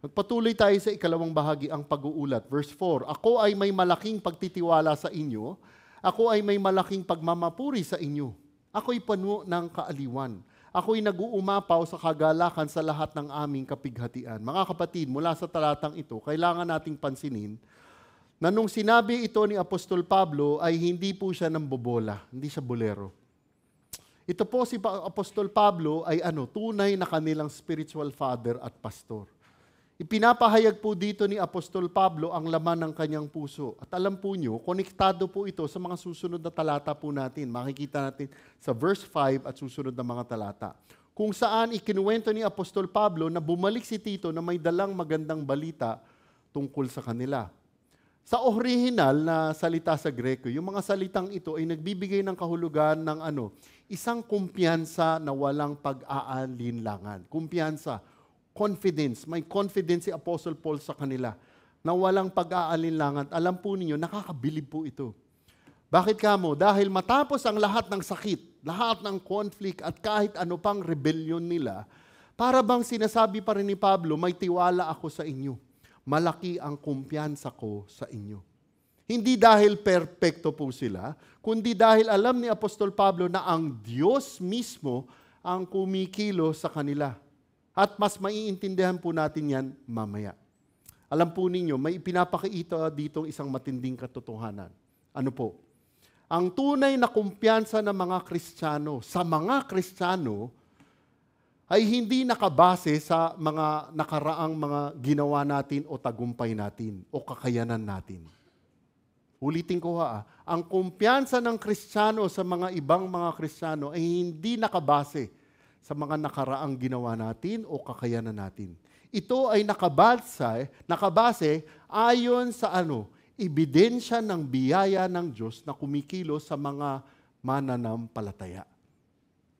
Magpatuloy tayo sa ikalawang bahagi ang pag-uulat. Verse 4, ako ay may malaking pagtitiwala sa inyo. Ako ay may malaking pagmamapuri sa inyo. Ako'y puno ng kaaliwan. Ako'y nag-uumapaw sa kagalakan sa lahat ng aming kapighatian. Mga kapatid, mula sa talatang ito, kailangan nating pansinin na nung sinabi ito ni Apostol Pablo ay hindi po siya nambobola, hindi siya bolero. Ito po si Apostol Pablo ay tunay na kanilang spiritual father at pastor. Ipinapahayag po dito ni Apostol Pablo ang laman ng kanyang puso. At alam po nyo, konektado po ito sa mga susunod na talata po natin. Makikita natin sa verse 5 at susunod na mga talata. Kung saan ikinuwento ni Apostol Pablo na bumalik si Tito na may dalang magandang balita tungkol sa kanila. Sa orihinal na salita sa Greko, yung mga salitang ito ay nagbibigay ng kahulugan ng isang kumpiyansa na walang pag-aalinlangan. Kumpiyansa. Confidence. May confidence si Apostle Paul sa kanila na walang pag-aalinlangan. Alam po ninyo, nakakabilib po ito. Bakit kamo? Dahil matapos ang lahat ng sakit, lahat ng conflict at kahit ano pang rebellion nila, para bang sinasabi pa rin ni Pablo, may tiwala ako sa inyo. Malaki ang kumpiyansa ko sa inyo. Hindi dahil perpekto po sila, kundi dahil alam ni Apostol Pablo na ang Diyos mismo ang kumikilo sa kanila. At mas maiintindihan po natin yan mamaya. Alam po ninyo, may ipinapakita ditong isang matinding katotohanan. Ano po? Ang tunay na kumpiyansa ng mga Kristiyano sa mga Kristiyano ay hindi nakabase sa mga nakaraang mga ginawa natin o tagumpay natin o kakayanan natin. Ulitin ko ang kumpiyansa ng Kristiyano sa mga ibang mga Kristiyano ay hindi nakabase sa mga nakaraang ginawa natin o kakayanan natin. Ito ay nakabase ayon sa ebidensya ng biyaya ng Diyos na kumikilos sa mga mananampalataya.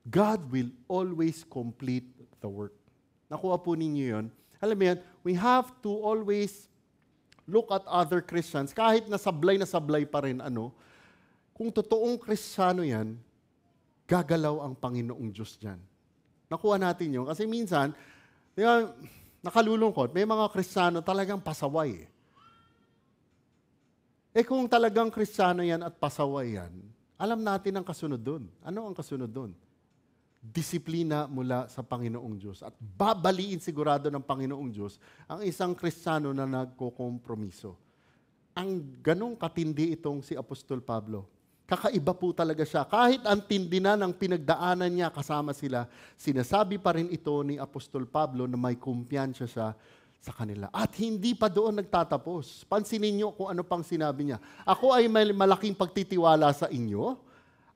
God will always complete the work. Nakuha po ninyo yun. Alam mo yan, we have to always look at other Christians, kahit na sablay pa rin, kung totoong Kristiyano yan, gagalaw ang Panginoong Diyos dyan. Nakuha natin yun. Kasi minsan, nakalulungkot, may mga Kristiyano talagang pasaway. Kung talagang Kristiyano yan at pasaway yan, alam natin ang kasunod doon. Ano ang kasunod doon? Disiplina mula sa Panginoong Diyos. At babaliin sigurado ng Panginoong Diyos ang isang Kristiyano na nagkokompromiso. Ang ganong katindi itong si Apostol Pablo. Kakaiba po talaga siya. Kahit ang tindi na ng pinagdaanan niya kasama sila, sinasabi pa rin ito ni Apostol Pablo na may kumpiyansa siya sa kanila. At hindi pa doon nagtatapos. Pansinin niyo kung ano pang sinabi niya. Ako ay may malaking pagtitiwala sa inyo.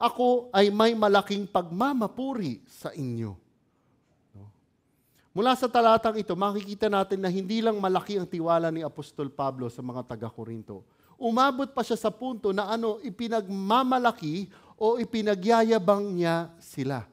Ako ay may malaking pagmamapuri sa inyo. Mula sa talatang ito, makikita natin na hindi lang malaki ang tiwala ni Apostol Pablo sa mga taga-Korinto. Umabot pa siya sa punto na ipinagmamalaki o ipinagyayabang niya sila.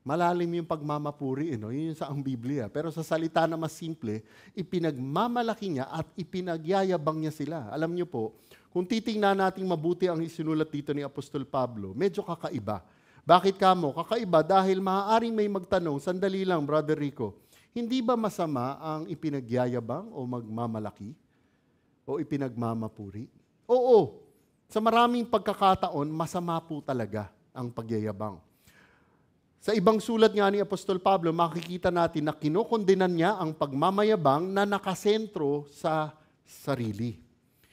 Malalim yung pagmamapuri, yun sa ang Biblia. Pero sa salita na mas simple, ipinagmamalaki niya at ipinagyayabang niya sila. Alam niyo po, kung titingnan natin mabuti ang isinulat dito ni Apostol Pablo, medyo kakaiba. Bakit kamo? Kakaiba dahil maaaring may magtanong, sandali lang, Brother Rico, hindi ba masama ang ipinagyayabang o magmamalaki? O ipinagmamapuri? Oo. Sa maraming pagkakataon, masama po talaga ang pagyayabang. Sa ibang sulat nga ni Apostol Pablo, makikita natin na kinukondenan niya ang pagmamayabang na nakasentro sa sarili.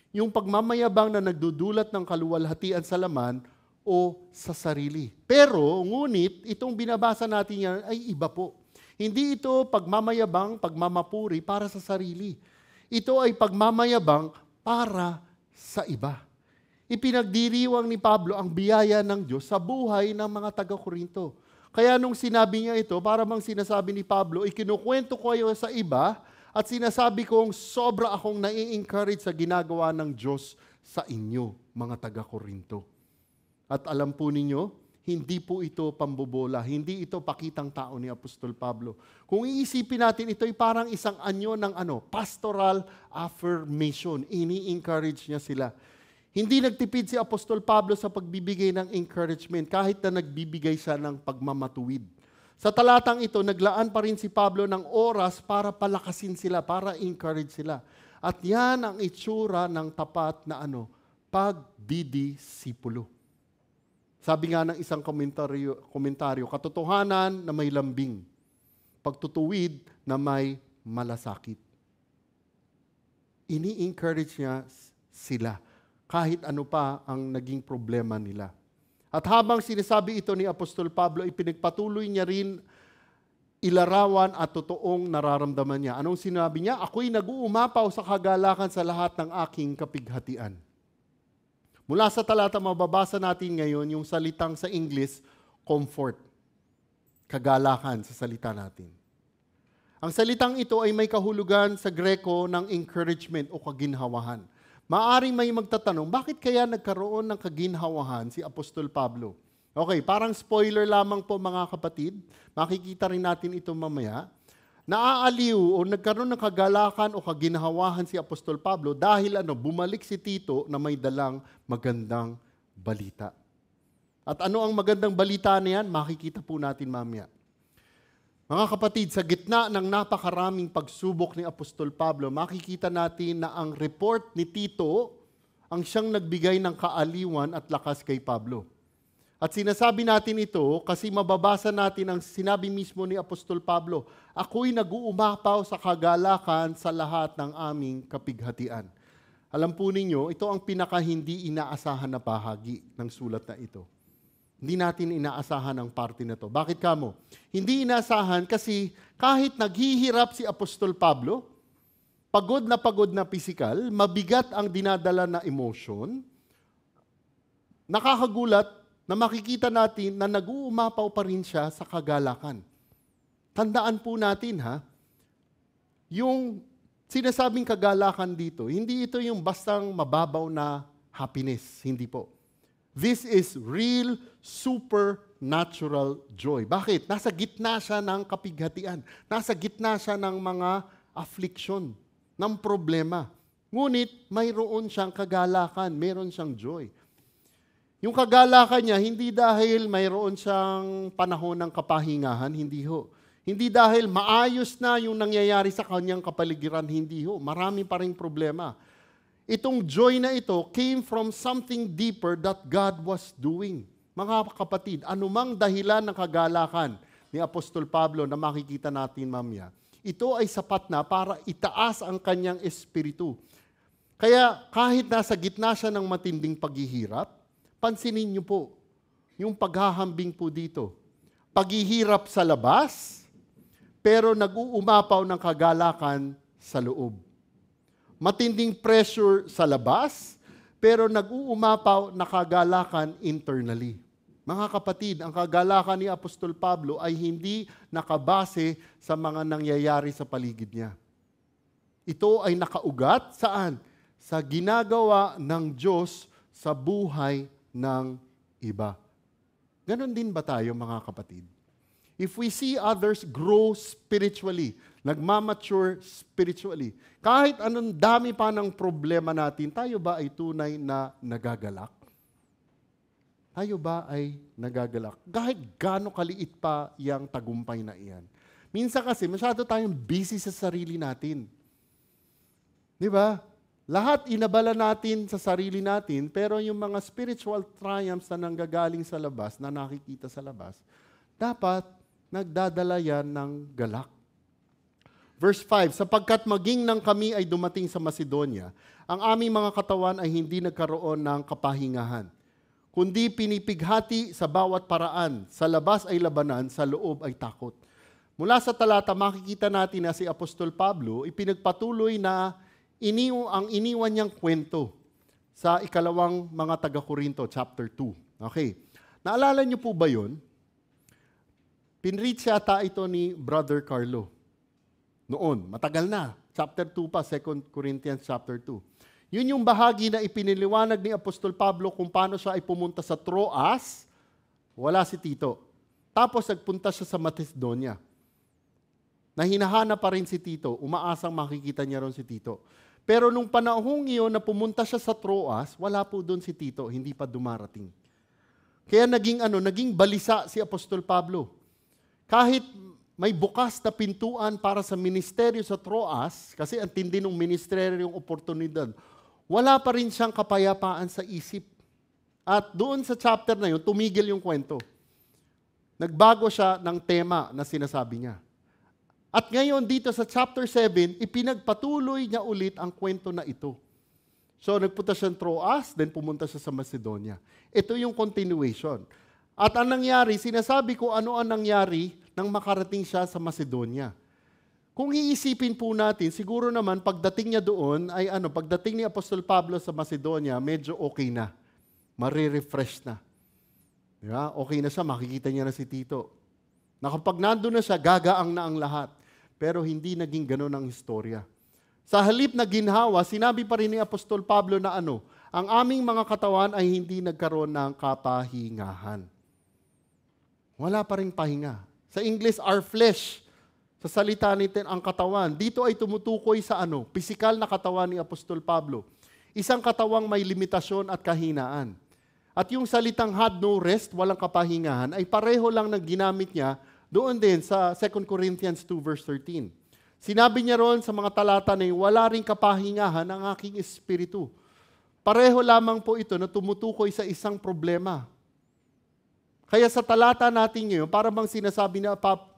Yung pagmamayabang na nagdudulat ng kaluwalhatian sa laman o sa sarili. Pero, ngunit, itong binabasa natin yan ay iba po. Hindi ito pagmamayabang, pagmamapuri para sa sarili. Ito ay pagmamayabang para sa iba. Ipinagdiriwang ni Pablo ang biyaya ng Diyos sa buhay ng mga taga-Korinto. Kaya nung sinabi niya ito, para bang sinasabi ni Pablo, ikinukwento ko kayo sa iba at sinasabi kong sobra akong nai-encourage sa ginagawa ng Diyos sa inyo, mga taga-Korinto. At alam po ninyo, hindi po ito pambobola, hindi ito pakitang tao ni Apostol Pablo. Kung iisipin natin, ito ay parang isang anyo ng pastoral affirmation. Ini-encourage niya sila. Hindi nagtipid si Apostol Pablo sa pagbibigay ng encouragement kahit na nagbibigay siya ng pagmamatuwid. Sa talatang ito, naglaan pa rin si Pablo ng oras para palakasin sila, para encourage sila. At yan ang itsura ng tapat na pagdidisipulo. Sabi nga ng isang komentaryo, katotohanan na may lambing, pagtutuwid na may malasakit. Ini-encourage niya sila kahit ano pa ang naging problema nila. At habang sinasabi ito ni Apostol Pablo, ipinagpatuloy niya rin ilarawan at totoong nararamdaman niya. Anong sinabi niya? Ako'y nag-uumapaw sa kagalakan sa lahat ng aking kapighatian. Mula sa talata, mababasa natin ngayon yung salitang sa English, comfort. Kagalakan sa salita natin. Ang salitang ito ay may kahulugan sa Greko ng encouragement o kaginhawahan. Maaring may magtatanong, bakit kaya nagkaroon ng kaginhawahan si Apostol Pablo? Okay, parang spoiler lamang po mga kapatid. Makikita rin natin ito mamaya. Naaaliw o nagkaroon ng kagalakan o kaginhawahan si Apostol Pablo dahil bumalik si Tito na may dalang magandang balita. At ano ang magandang balita na yan? Makikita po natin mamaya. Mga kapatid, sa gitna ng napakaraming pagsubok ni Apostol Pablo, makikita natin na ang report ni Tito ang siyang nagbigay ng kaaliwan at lakas kay Pablo. At sinasabi natin ito kasi mababasa natin ang sinabi mismo ni Apostol Pablo, ako'y nag-uumapaw sa kagalakan sa lahat ng aming kapighatian. Alam po ninyo, ito ang pinaka-hindi inaasahan na bahagi ng sulat na ito. Hindi natin inaasahan ang parte na to. Bakit kamo? Hindi inaasahan kasi kahit naghihirap si Apostol Pablo, pagod na pisikal, mabigat ang dinadala na emotion, nakakagulat na makikita natin na nag-uumapaw pa rin siya sa kagalakan. Tandaan po natin yung sinasabing kagalakan dito, hindi ito yung bastang mababaw na happiness, hindi po. This is real, supernatural joy. Bakit? Nasa gitna siya ng kapighatian. Nasa gitna siya ng mga affliction, ng problema. Ngunit mayroon siyang kagalakan, mayroon siyang joy. Yung kagalakan niya, hindi dahil mayroon siyang panahon ng kapahingahan, hindi ho. Hindi dahil maayos na yung nangyayari sa kanyang kapaligiran, hindi ho. Marami pa ring problema. Itong joy na ito came from something deeper that God was doing. Mga kapatid, anumang dahilan ng kagalakan ni Apostol Pablo na makikita natin mamaya, ito ay sapat na para itaas ang kanyang espiritu. Kaya kahit nasa gitna siya ng matinding paghihirap, pansinin niyo po, yung paghahambing po dito. Paghihirap sa labas, pero nag-uumapaw ng kagalakan sa loob. Matinding pressure sa labas, pero nag-uumapaw na kagalakan internally. Mga kapatid, ang kagalakan ni Apostol Pablo ay hindi nakabase sa mga nangyayari sa paligid niya. Ito ay nakaugat saan? Sa ginagawa ng Diyos sa buhay ng iba. Ganon din ba tayo, mga kapatid? If we see others grow spiritually, nagmamature spiritually, kahit anong dami pa ng problema natin, tayo ba ay tunay na nagagalak? Tayo ba ay nagagalak? Kahit gaano kaliit pa yung tagumpay na iyan. Minsan kasi, masyado tayong busy sa sarili natin. Di ba? Lahat inabala natin sa sarili natin, pero yung mga spiritual triumphs na nanggagaling sa labas, na nakikita sa labas, dapat nagdadala yan ng galak. Verse 5, sapagkat maging nang kami ay dumating sa Macedonia, ang aming mga katawan ay hindi nagkaroon ng kapahingahan, kundi pinipighati sa bawat paraan. Sa labas ay labanan, sa loob ay takot. Mula sa talata, makikita natin na si Apostol Pablo ipinagpatuloy na ang iniwan niyang kwento sa ikalawang mga taga-Korinto, chapter 2. Okay. Naalala niyo po ba yun? Pinreach yata ito ni Brother Carlo. Noon, matagal na. Chapter 2 pa, 2 Corinthians chapter 2. Yun yung bahagi na ipiniliwanag ni Apostol Pablo kung paano siya ay pumunta sa Troas, wala si Tito. Tapos nagpunta siya sa Macedonia. Na hinahanap pa rin si Tito, umaasang makikita niya ron si Tito. Pero nung panahong iyon na pumunta siya sa Troas, wala po doon si Tito, hindi pa dumarating. Kaya naging balisa si Apostol Pablo. Kahit may bukas na pintuan para sa ministeryo sa Troas, kasi ang tindi ng ministeryo yung oportunidad, wala pa rin siyang kapayapaan sa isip. At doon sa chapter na yun, tumigil yung kwento. Nagbago siya ng tema na sinasabi niya. At ngayon dito sa chapter 7, ipinagpatuloy niya ulit ang kwento na ito. So nagpunta siya sa Troas, then pumunta siya sa Macedonia. Ito yung continuation. At ang nangyari, sinasabi ko ano ang nangyari nang makarating siya sa Macedonia. Kung iisipin po natin, siguro naman pagdating niya doon, pagdating ni Apostol Pablo sa Macedonia, medyo okay na. Marirefresh na. Diba? Okay na siya, makikita niya na si Tito. Na kapag nandun na siya, gagaang na ang lahat. Pero hindi naging gano'n ang istorya. Sa halip na ginhawa, sinabi pa rin ni Apostol Pablo na ang aming mga katawan ay hindi nagkaroon ng kapahingahan. Wala pa rin pahinga. Sa English, our flesh. Sa salita natin, ang katawan. Dito ay tumutukoy sa pisikal na katawan ni Apostol Pablo. Isang katawang may limitasyon at kahinaan. At yung salitang had no rest, walang kapahingahan, ay pareho lang ng ginamit niya doon din sa 2 Corinthians 2 verse 13. Sinabi niya roon sa mga talata na wala ring kapahingahan ang aking espiritu. Pareho lamang po ito na tumutukoy sa isang problema. Kaya sa talata natin ngayon, para bang sinasabi ni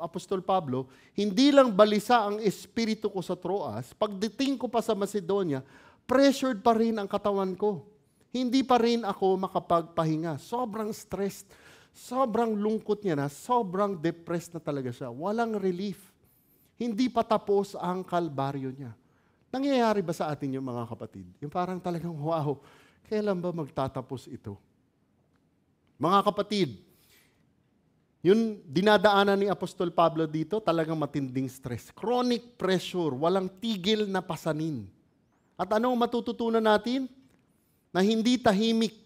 Apostol Pablo, hindi lang balisa ang espiritu ko sa Troas, pagdating ko pa sa Macedonia, pressured pa rin ang katawan ko. Hindi pa rin ako makapagpahinga. Sobrang stressed, sobrang lungkot niya na, sobrang depressed na talaga siya. Walang relief. Hindi pa tapos ang kalbaryo niya. Nangyayari ba sa atin yung mga kapatid? Yung parang talagang, wow, kailan ba magtatapos ito? Mga kapatid, yung dinadaanan ni Apostol Pablo dito, talagang matinding stress. Chronic pressure, walang tigil na pasanin. At anong matututunan natin? Na hindi tahimik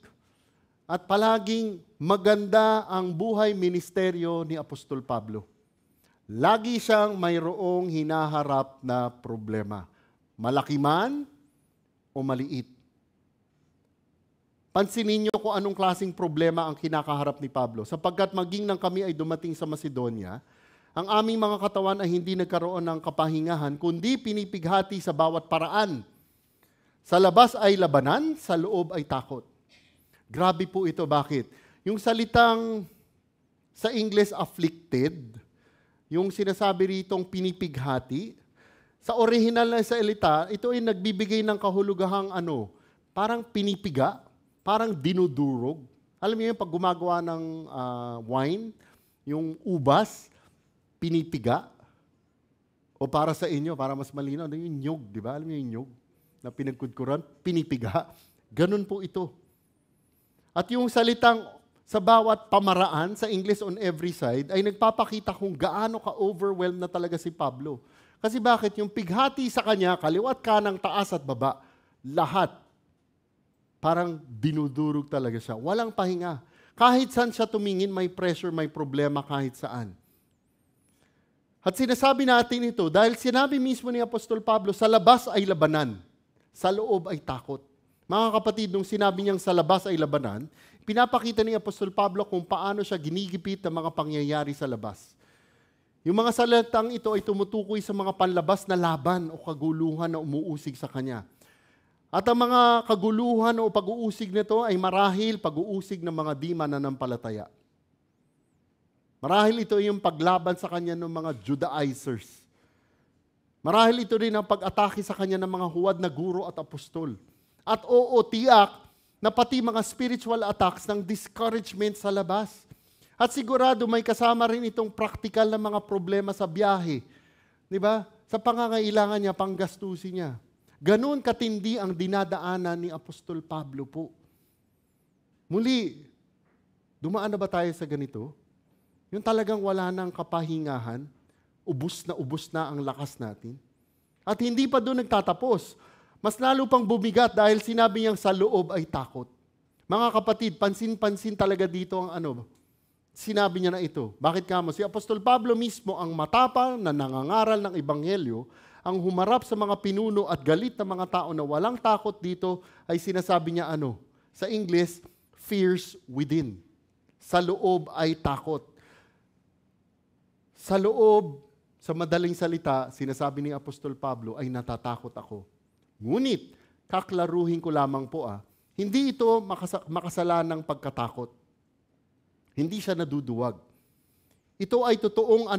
at palaging maganda ang buhay ministeryo ni Apostol Pablo. Lagi siyang mayroong hinaharap na problema. Malaki man o maliit. Pansinin niyo kung anong klaseng problema ang kinakaharap ni Pablo. Sapagkat maging nang kami ay dumating sa Macedonia, ang aming mga katawan ay hindi nagkaroon ng kapahingahan, kundi pinipighati sa bawat paraan. Sa labas ay labanan, sa loob ay takot. Grabe po ito. Bakit? Yung salitang sa English afflicted, yung sinasabi ritong pinipighati, sa original na salita, ito ay nagbibigay ng kahulugahang parang pinipiga, parang dinudurog. Alam niyo yung pag gumagawa ng wine, yung ubas, pinipiga. O para sa inyo, para mas malinaw, yung nyug, di ba? Alam niyo yung nyug na pinagkudkuran, pinipiga. Ganun po ito. At yung salitang sa bawat pamaraan, sa English on every side, ay nagpapakita kung gaano ka-overwhelmed na talaga si Pablo. Kasi bakit? Yung pighati sa kanya, kaliwat kanang taas at baba, lahat, parang dinudurog talaga siya. Walang pahinga. Kahit saan siya tumingin, may pressure, may problema kahit saan. At sinasabi natin ito, dahil sinabi mismo ni Apostol Pablo, sa labas ay labanan, sa loob ay takot. Mga kapatid, nung sinabi niyang sa labas ay labanan, pinapakita ni Apostol Pablo kung paano siya ginigipit ng mga pangyayari sa labas. Yung mga salitang ito ay tumutukoy sa mga panlabas na laban o kaguluhan na umuusig sa kanya. At ang mga kaguluhan o pag-uusig nito ay marahil pag-uusig ng mga di mananampalataya. Marahil ito yung paglaban sa kanya ng mga Judaizers. Marahil ito rin ang pag-atake sa kanya ng mga huwad na guro at apostol. At tiyak na pati mga spiritual attacks ng discouragement sa labas. At sigurado may kasama rin itong practical na mga problema sa biyahe. Di ba? Sa pangangailangan niya, panggastusin niya. Ganun katindi ang dinadaanan ni Apostol Pablo po. Muli, dumaan na ba tayo sa ganito? Yung talagang wala nang kapahingahan, ubus na ang lakas natin. At hindi pa doon nagtatapos. Mas lalo pang bumigat dahil sinabi niyang sa loob ay takot. Mga kapatid, pansin-pansin talaga dito ang sinabi niya na ito. Bakit kamo? Si Apostol Pablo mismo ang matapang na nangangaral ng Ebanghelyo, ang humarap sa mga pinuno at galit ng mga tao na walang takot dito ay sinasabi niya sa English, fears within. Sa loob ay takot. Sa loob, sa madaling salita, sinasabi ni Apostol Pablo ay natatakot ako. Ngunit, kaklaruhin ko lamang po hindi ito makasalanang pagkatakot. Hindi siya naduduwag. Ito ay totoong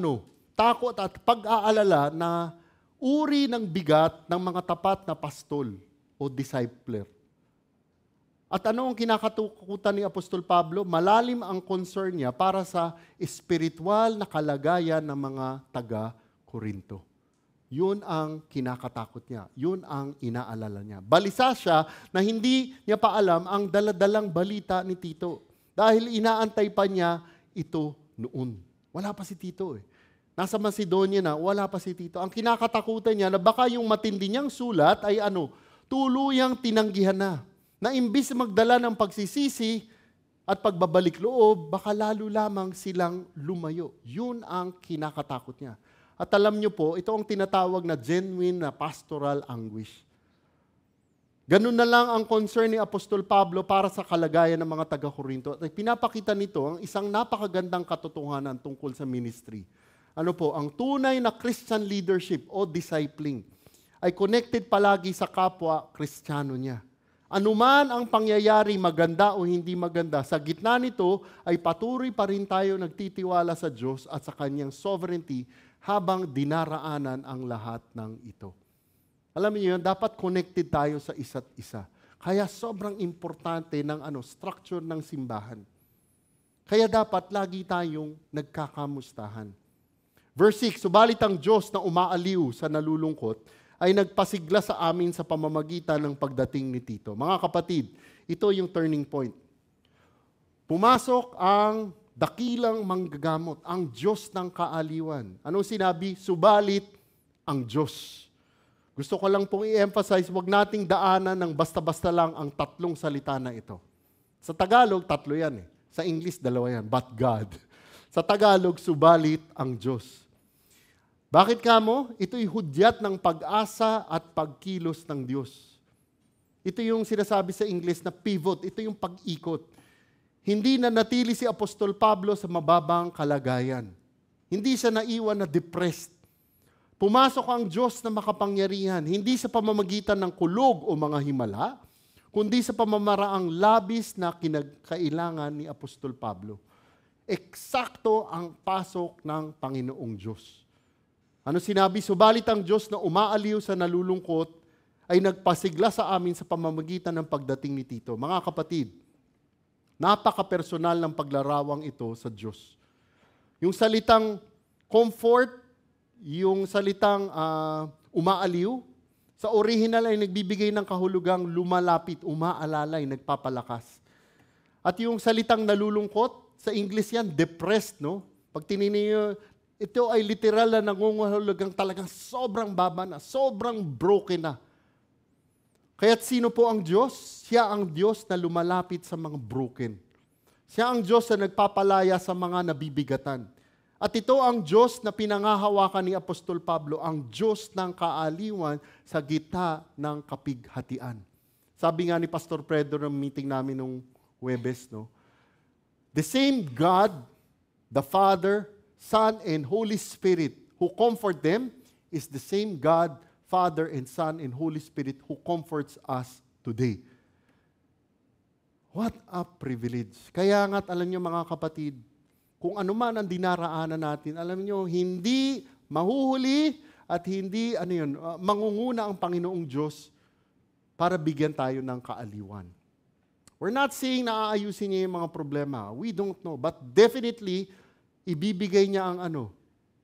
takot at pag-aalala na uri ng bigat ng mga tapat na pastol o discipler. At ano ang kinakatakutan ni Apostol Pablo? Malalim ang concern niya para sa espiritual na kalagayan ng mga taga-Korinto. Yun ang kinakatakot niya. Yun ang inaalala niya. Balisa siya na hindi niya pa alam ang daladalang balita ni Tito. Dahil inaantay pa niya ito noon. Wala pa si Tito Nasa Macedonia na, wala pa si Tito. Ang kinakatakutan niya na baka yung matindi niyang sulat ay tuluyang tinanggihan na. Na imbis magdala ng pagsisisi at pagbabalik loob, baka lalo lamang silang lumayo. Yun ang kinakatakot niya. At alam niyo po, ito ang tinatawag na genuine na pastoral anguish. Ganun na lang ang concern ni Apostol Pablo para sa kalagayan ng mga taga-Korinto. At pinapakita nito ang isang napakagandang katotohanan tungkol sa ministry. Ang tunay na Christian leadership o discipling ay connected palagi sa kapwa Kristiyano niya. Anuman ang pangyayari, maganda o hindi maganda, sa gitna nito ay patuloy pa rin tayo nagtitiwala sa Diyos at sa Kanyang sovereignty habang dinaraanan ang lahat ng ito. Alam niyo yun, dapat connected tayo sa isa't isa. Kaya sobrang importante ng structure ng simbahan. Kaya dapat lagi tayong nagkakamustahan. Verse 6, subalit ang Diyos na umaaliw sa nalulungkot ay nagpasigla sa amin sa pamamagitan ng pagdating ni Tito. Mga kapatid, ito yung turning point. Pumasok ang dakilang manggagamot, ang Diyos ng kaaliwan. Anong sinabi? Subalit ang Diyos. Gusto ko lang pong i-emphasize, huwag nating daanan ng basta-basta lang ang tatlong salita na ito. Sa Tagalog, tatlo yan eh. Sa English, dalawa yan. But God. Sa Tagalog, subalit ang Diyos. Bakit kamo? Ito'y hudyat ng pag-asa at pagkilos ng Diyos. Ito yung sinasabi sa English na pivot. Ito yung pag-ikot. Hindi na natili si Apostol Pablo sa mababang kalagayan. Hindi siya naiwan na depressed. Pumasok ang Diyos na makapangyarihan, hindi sa pamamagitan ng kulog o mga himala, kundi sa pamamaraang labis na kinakailangan ni Apostol Pablo. Eksakto ang pasok ng Panginoong Diyos. Ano sinabi? Subalit ang Diyos na umaaliw sa nalulungkot ay nagpasigla sa amin sa pamamagitan ng pagdating ni Tito. Mga kapatid, napaka-personal ng paglarawang ito sa Diyos. Yung salitang comfort, yung salitang umaaliw, sa original ay nagbibigay ng kahulugang lumalapit, umaalalay, nagpapalakas. At yung salitang nalulungkot, sa English yan, depressed, no? Pag tininiyo, ito ay literal na nangungahulugang talagang sobrang baba na, sobrang broken na. Kaya't sino po ang Diyos? Siya ang Diyos na lumalapit sa mga broken. Siya ang Diyos na nagpapalaya sa mga nabibigatan. At ito ang Diyos na pinangahawakan ni Apostol Pablo, ang Diyos ng kaaliwan sa gitna ng kapighatian. Sabi nga ni Pastor Pedro ng meeting namin nung Huwebes, no? The same God, the Father, Son, and Holy Spirit who comfort them is the same God, Father, and Son, and Holy Spirit who comforts us today. What a privilege. Kaya nga't alam niyo mga kapatid, kung ano man ang dinaraanan natin, alam niyo, hindi mahuhuli at hindi mangunguna ang Panginoong Diyos para bigyan tayo ng kaaliwan. We're not saying na aayusin niya yung mga problema. We don't know. But definitely, ibibigay niya ang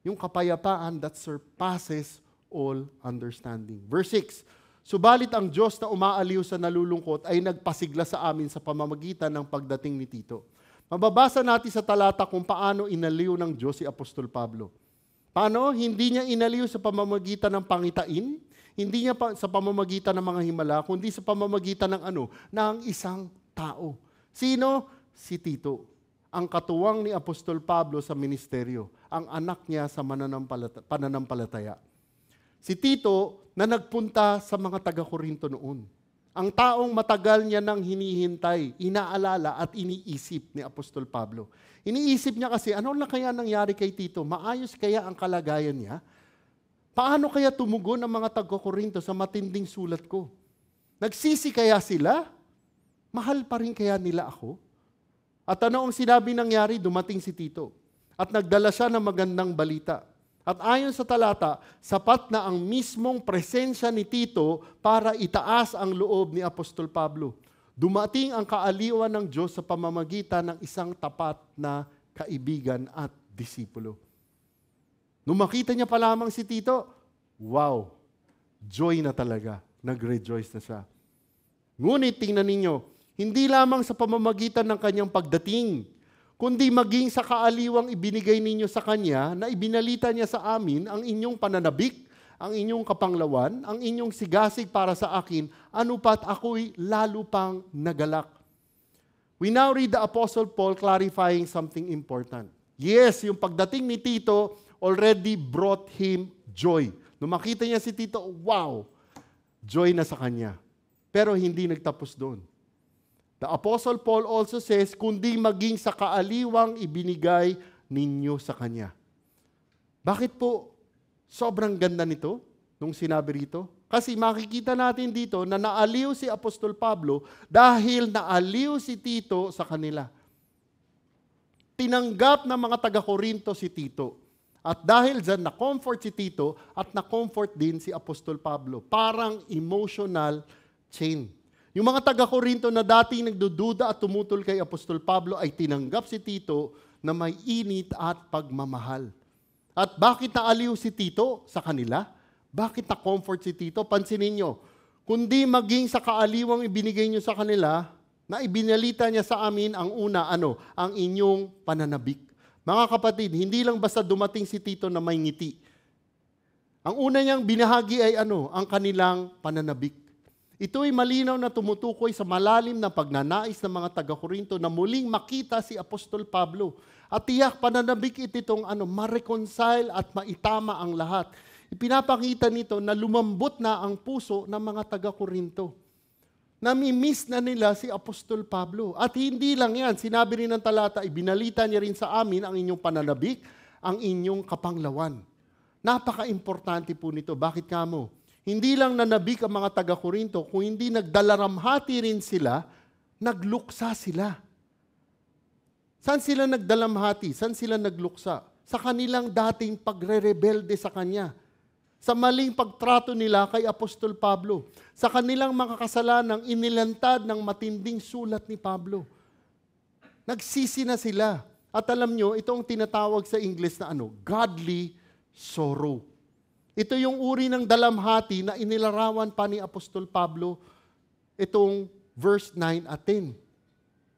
yung kapayapaan that surpasses all understanding. Verse 6, subalit ang Diyos na umaaliw sa nalulungkot ay nagpasigla sa amin sa pamamagitan ng pagdating ni Tito. Mababasa natin sa talata kung paano inaliw ng Diyos si Apostol Pablo. Paano? Hindi niya inaliw sa pamamagitan ng pangitain, hindi niya sa pamamagitan ng mga himala, kundi sa pamamagitan ng isang tao. Sino? Si Tito. Ang katuwang ni Apostol Pablo sa ministeryo, ang anak niya sa pananampalataya. Si Tito na nagpunta sa mga taga-Korinto noon. Ang taong matagal niya nang hinihintay, inaalala at iniisip ni Apostol Pablo. Iniisip niya kasi, ano na kaya nangyari kay Tito? Maayos kaya ang kalagayan niya? Paano kaya tumugon ang mga taga-Korinto sa matinding sulat ko? Nagsisi kaya sila? Mahal pa rin kaya nila ako? At ano ang sinabi nangyari? Dumating si Tito. At nagdala siya ng magandang balita. At ayon sa talata, sapat na ang mismong presensya ni Tito para itaas ang loob ni Apostol Pablo. Dumating ang kaaliwan ng Diyos sa pamamagitan ng isang tapat na kaibigan at disipulo. Nung makita niya pa lamang si Tito, wow, joy na talaga. Nag-rejoice na siya. Ngunit tingnan ninyo, hindi lamang sa pamamagitan ng kanyang pagdating, kundi maging sa kaaliwang ibinigay ninyo sa Kanya na ibinalita niya sa amin ang inyong pananabik, ang inyong kapanglawan, ang inyong sigasig para sa akin, ano pat ako'y lalo pang nagalak. We now read the Apostle Paul clarifying something important. Yes, yung pagdating ni Tito already brought him joy. Nung makita niya si Tito, wow, joy na sa kanya. Pero hindi nagtapos doon. The Apostle Paul also says, kundi maging sa kaaliwang ibinigay ninyo sa Kanya. Bakit po sobrang ganda nito nung sinabi rito? Kasi makikita natin dito na naaliw si Apostol Pablo dahil naaliw si Tito sa kanila. Tinanggap ng mga taga-Korinto si Tito. At dahil dyan, na-comfort si Tito at na-comfort din si Apostol Pablo. Parang emotional chain. Yung mga taga-Korinto na dating nagdududa at tumutol kay Apostol Pablo ay tinanggap si Tito na may init at pagmamahal. At bakit naaliw si Tito sa kanila? Bakit na-comfort si Tito? Pansinin nyo, kundi maging sa kaaliwang ibinigay nyo sa kanila, na ibinalita niya sa amin ang una, ang inyong pananabik. Mga kapatid, hindi lang basta dumating si Tito na may ngiti. Ang una niyang binahagi ay ang kanilang pananabik. Ito ay malinaw na tumutukoy sa malalim na pagnanais ng mga taga-Korinto na muling makita si Apostol Pablo. At tiyak pananabik itong ma-reconcile at maitama ang lahat. Ipinapakita nito na lumambot na ang puso ng mga taga-Korinto. Nami-miss na nila si Apostol Pablo. At hindi lang yan, sinabi rin ng talata, ibinalita niya rin sa amin ang inyong pananabik, ang inyong kapanglawan. Napaka-importante po nito. Bakit kamo? Hindi lang nanabik ang mga taga-Korinto, kung hindi nagdalaramhati rin sila, nagluksa sila. Saan sila nagdalamhati? Saan sila nagluksa? Sa kanilang dating pagre-rebelde sa Kanya. Sa maling pagtrato nila kay Apostol Pablo. Sa kanilang mga kasalanang inilantad ng matinding sulat ni Pablo. Nagsisi na sila. At alam nyo, ito ang tinatawag sa English na godly sorrow. Ito yung uri ng dalamhati na inilarawan pa ni Apostol Pablo itong verse 9 at 10.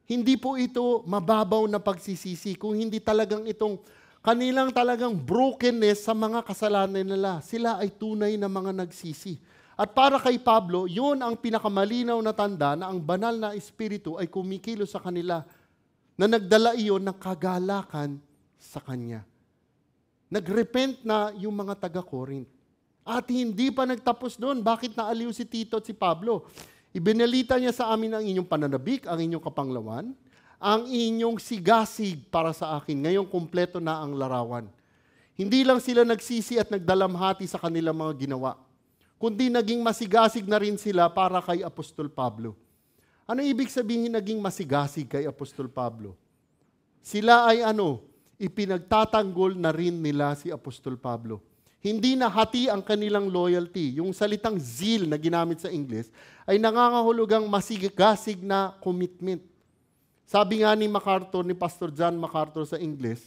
Hindi po ito mababaw na pagsisisi kung hindi talagang itong kanilang talagang brokenness sa mga kasalanan nila. Sila ay tunay na mga nagsisi. At para kay Pablo, yun ang pinakamalinaw na tanda na ang banal na espiritu ay kumikilos sa kanila na nagdala iyon ng kagalakan sa kanya. Nagrepent na yung mga taga-Corinth. At hindi pa nagtapos doon. Bakit naaliw si Tito at si Pablo? Ibinalita niya sa amin ang inyong pananabik, ang inyong kapanglawan, ang inyong sigasig para sa akin. Ngayong kumpleto na ang larawan. Hindi lang sila nagsisi at nagdalamhati sa kanilang mga ginawa, kundi naging masigasig na rin sila para kay Apostol Pablo. Ano ibig sabihin naging masigasig kay Apostol Pablo? Sila ay ipinagtatanggol na rin nila si Apostol Pablo. Hindi na hati ang kanilang loyalty. Yung salitang zeal na ginamit sa English ay nangangahulugang masigasig na commitment. Sabi nga ni MacArthur, ni Pastor John MacArthur sa English,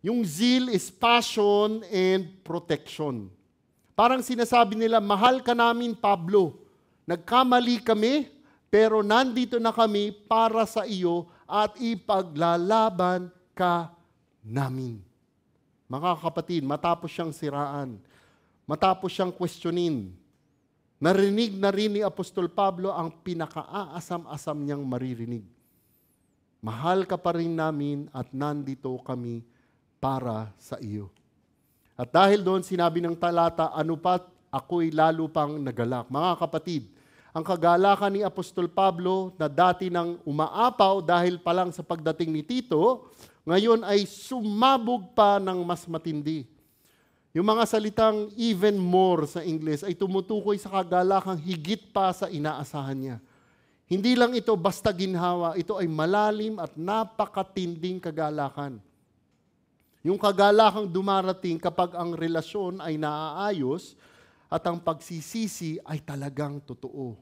yung zeal is passion and protection. Parang sinasabi nila, mahal ka namin Pablo, nagkamali kami, pero nandito na kami para sa iyo at ipaglalaban ka namin. Mga kapatid, matapos siyang siraan, matapos siyang questionin, narinig na rin ni Apostol Pablo ang pinaka-aasam-asam niyang maririnig. Mahal ka pa rin namin at nandito kami para sa iyo. At dahil doon sinabi ng talata, ano pat ako'y lalo pang nagalak. Mga kapatid, ang kagalakan ni Apostol Pablo na dati nang umaapaw dahil pa lang sa pagdating ni Tito, ngayon ay sumabog pa ng mas matindi. Yung mga salitang even more sa English ay tumutukoy sa kagalakang higit pa sa inaasahan niya. Hindi lang ito basta ginhawa, ito ay malalim at napakatinding kagalakan. Yung kagalakang dumarating kapag ang relasyon ay naaayos at ang pagsisisi ay talagang totoo.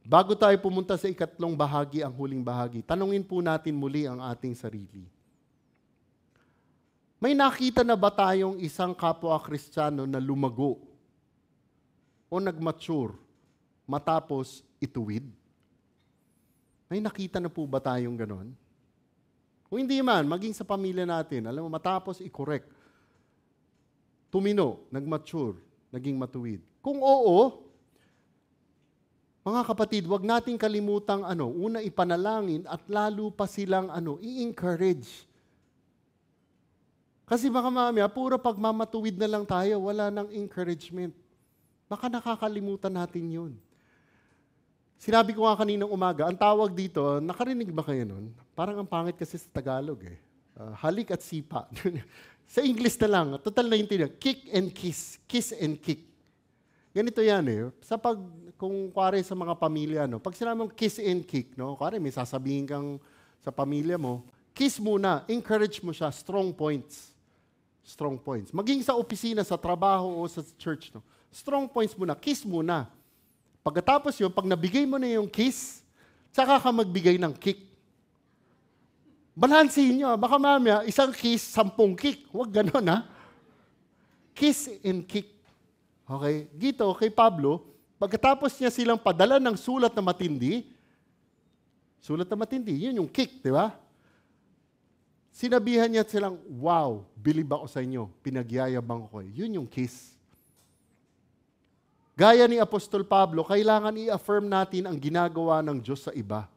Bago tayo pumunta sa ikatlong bahagi, ang huling bahagi, tanungin po natin muli ang ating sarili. May nakita na ba tayong isang kapwa Kristiyano na lumago o nag-mature matapos ituwid? May nakita na po ba tayong ganon? Kung hindi man, maging sa pamilya natin, alam mo, matapos i-correct. Tumino, nag-mature, naging matuwid. Kung oo, mga kapatid, wag nating kalimutang una ipanalangin at lalo pa silang i-encourage. Kasi baka mamaya, puro pagmamatuwid na lang tayo, wala nang encouragement. Baka nakakalimutan natin yun. Sinabi ko nga kaninang umaga, ang tawag dito, nakarinig ba kayo nun? Parang ang pangit kasi sa Tagalog halik at sipa. Sa English na lang, total na yung tinag, kick and kiss and kick. Ganito yan eh. Kung kuwari sa mga pamilya, no, pag sinabi mong kiss and kick, no, kuwari may sasabihin kang sa pamilya mo, kiss muna, encourage mo siya, strong points. Strong points. Maging sa opisina, sa trabaho o sa church, no, strong points muna, kiss muna. Pagkatapos yun, pag nabigay mo na yung kiss, tsaka ka magbigay ng kick. Balansin nyo, baka mamaya, isang kiss, 10 kick. Huwag ganon, ha? Kiss and kick. Okay? Dito, kay Pablo, pagkatapos niya silang padala ng sulat na matindi, yun yung kick, di ba? Sinabihan niya silang, wow, believe ako sa inyo, pinagyayabang ko. Yun yung kiss. Gaya ni Apostol Pablo, kailangan i-affirm natin ang ginagawa ng Diyos sa iba.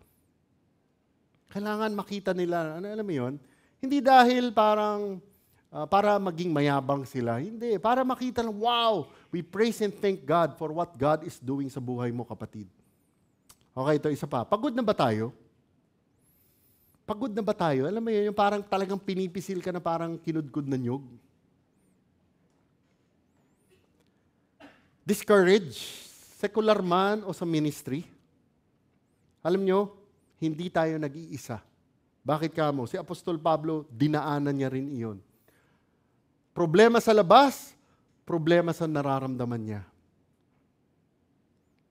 Kailangan makita nila, alam mo yun? Hindi dahil para maging mayabang sila. Hindi. Para makita ng, wow, we praise and thank God for what God is doing sa buhay mo, kapatid. Okay, ito isa pa. Pagod na ba tayo? Pagod na ba tayo? Alam mo yun, yung parang talagang pinipisil ka na parang kinudkod na nyug. Discouraged, secular man o sa ministry. Alam nyo, hindi tayo nag-iisa. Bakit kamo? Si Apostol Pablo, dinaanan niya rin iyon. Problema sa labas, problema sa nararamdaman niya.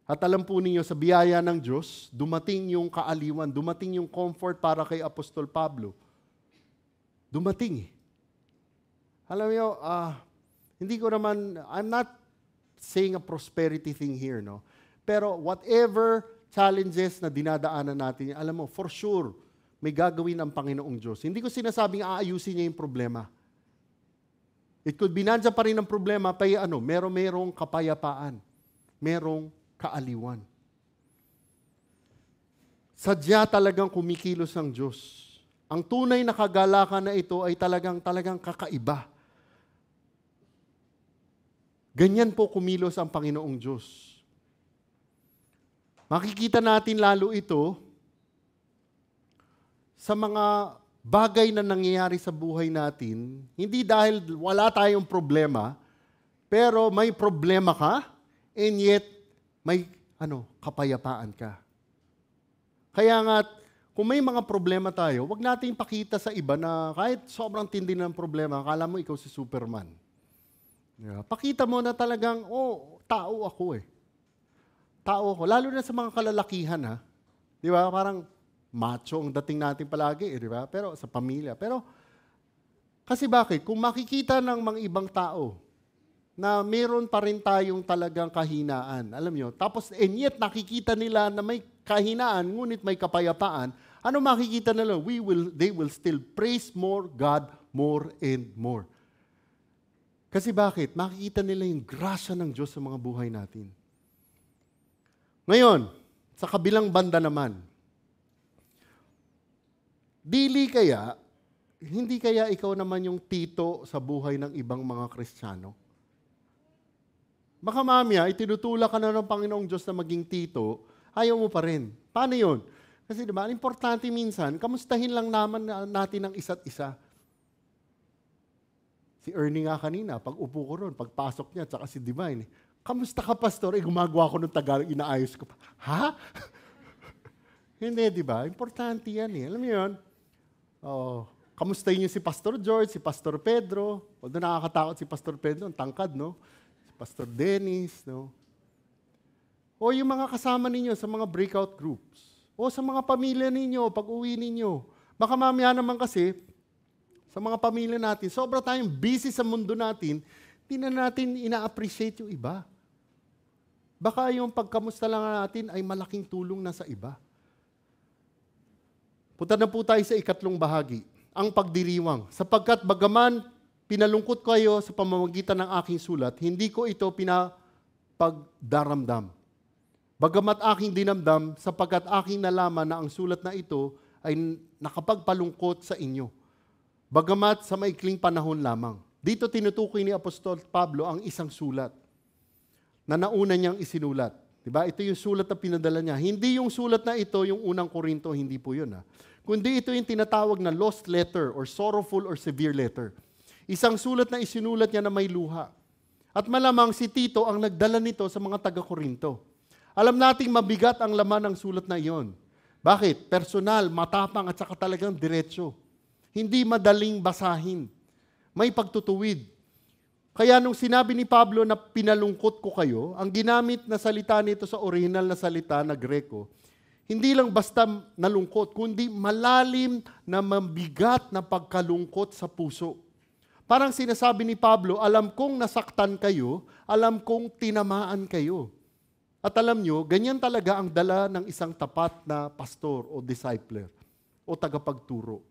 At alam po ninyo, sa biyaya ng Diyos, dumating yung kaaliwan, dumating yung comfort para kay Apostol Pablo. Dumating. Alam niyo, hindi ko naman, I'm not saying a prosperity thing here, no? Pero whatever challenges na dinadaanan natin, alam mo, for sure, may gagawin ang Panginoong Diyos. Hindi ko sinasabing aayusin niya yung problema. It could be nandiyan pa rin ang problema, merong kapayapaan, merong kaaliwan. Sadya talagang kumikilos ang Diyos. Ang tunay na kagalakan na ito ay talagang kakaiba. Ganyan po kumilos ang Panginoong Diyos. Makikita natin lalo ito sa mga bagay na nangyayari sa buhay natin, hindi dahil wala tayong problema, pero may problema ka, and yet may kapayapaan ka. Kaya nga, kung may mga problema tayo, wag natin ipakita sa iba na kahit sobrang tindi ng problema, akala mo ikaw si Superman. Yeah. Pakita mo na talagang, tao ako eh. Tao ako. Lalo na sa mga kalalakihan, ha? Di ba? Parang macho ang dating natin palagi, di ba? Pero sa pamilya. Pero, kasi bakit? Kung makikita ng mga ibang tao na meron pa rin tayong talagang kahinaan, alam nyo, tapos and yet nakikita nila na may kahinaan, ngunit may kapayapaan, ano makikita nila? They will still praise God more and more. Kasi bakit? Makikita nila yung grasya ng Diyos sa mga buhay natin. Ngayon, sa kabilang banda naman, hindi kaya ikaw naman yung tito sa buhay ng ibang mga Kristiyano? Baka mamaya, itinutulak ka na ng Panginoong Diyos na maging tito, ayaw mo pa rin. Paano yun? Kasi diba, importante minsan, kamustahin lang naman natin ang isa't isa. Si Ernie nga kanina, pag upo ko ron, pagpasok niya, tsaka si Divine, kamusta ka, pastor? Gumagawa ko ng Tagalog, inaayos ko pa. Ha? Hindi, di ba? Importante yan eh. Alam mo yun? Kamustahin niyo si Pastor George, si Pastor Pedro. Although nakakatakot si Pastor Pedro, ang tangkad, no? Si Pastor Dennis, no? O yung mga kasama ninyo sa mga breakout groups. O sa mga pamilya ninyo, pag-uwi ninyo. Baka mamaya naman kasi, sa mga pamilya natin, sobra tayong busy sa mundo natin, hindi na natin ina-appreciate yung iba. Baka yung pagkamusta lang natin ay malaking tulong na sa iba. Punta na po tayo sa ikatlong bahagi, ang pagdiriwang. Sapagkat bagaman pinalungkot kayo sa pamamagitan ng aking sulat, hindi ko ito pinapagdaramdam. Bagamat aking dinamdam, sapagkat aking nalaman na ang sulat na ito ay nakapagpalungkot sa inyo. Bagamat sa maikling panahon lamang. Dito tinutukoy ni Apostol Pablo ang isang sulat na nauna niyang isinulat. Diba? Ito yung sulat na pinadala niya. Hindi yung sulat na ito, yung unang Korinto, hindi po yun. Kundi ito yung tinatawag na lost letter or sorrowful or severe letter. Isang sulat na isinulat niya na may luha. At malamang si Tito ang nagdala nito sa mga taga-Korinto. Alam nating mabigat ang laman ng sulat na iyon. Bakit? Personal, matapang at saka talagang diretsyo. Hindi madaling basahin. May pagtutuwid. Kaya nung sinabi ni Pablo na pinalungkot ko kayo, ang ginamit na salita nito sa original na salita na Greko, hindi lang basta nalungkot, kundi malalim na mabigat na pagkalungkot sa puso. Parang sinasabi ni Pablo, alam kong nasaktan kayo, alam kong tinamaan kayo. At alam nyo, ganyan talaga ang dala ng isang tapat na pastor o discipler o tagapagturo.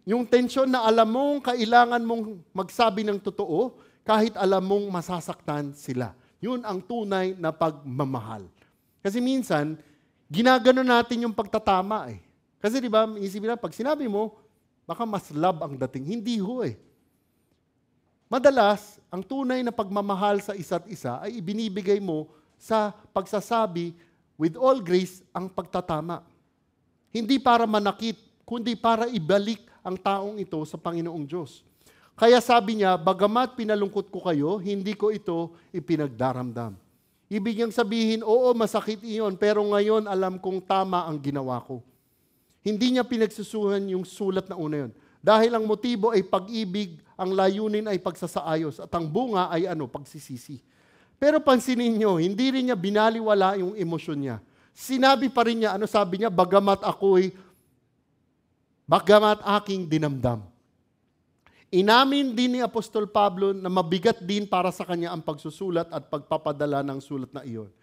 Yung tensyon na alam mong kailangan mong magsabi ng totoo kahit alam mong masasaktan sila. Yun ang tunay na pagmamahal. Kasi minsan, ginagano natin yung pagtatama eh. Kasi di ba, isipin na, pag sinabi mo, baka mas love ang dating. Hindi ho eh. Madalas, ang tunay na pagmamahal sa isa't isa ay ibinibigay mo sa pagsasabi with all grace ang pagtatama. Hindi para manakit, kundi para ibalik ang taong ito sa Panginoong Diyos. Kaya sabi niya, bagamat pinalungkot ko kayo, hindi ko ito ipinagdaramdam. Ibig niyang sabihin, oo, masakit iyon, pero ngayon alam kong tama ang ginawa ko. Hindi niya pinagsusuhan yung sulat na una yun. Dahil ang motibo ay pag-ibig, ang layunin ay pagsasaayos, at ang bunga ay pagsisisi. Pero pansinin niyo, hindi rin niya binaliwala yung emosyon niya. Sinabi pa rin niya, sabi niya, bagamat aking dinamdam. Inamin din ni Apostol Pablo na mabigat din para sa kanya ang pagsusulat at pagpapadala ng sulat na iyon.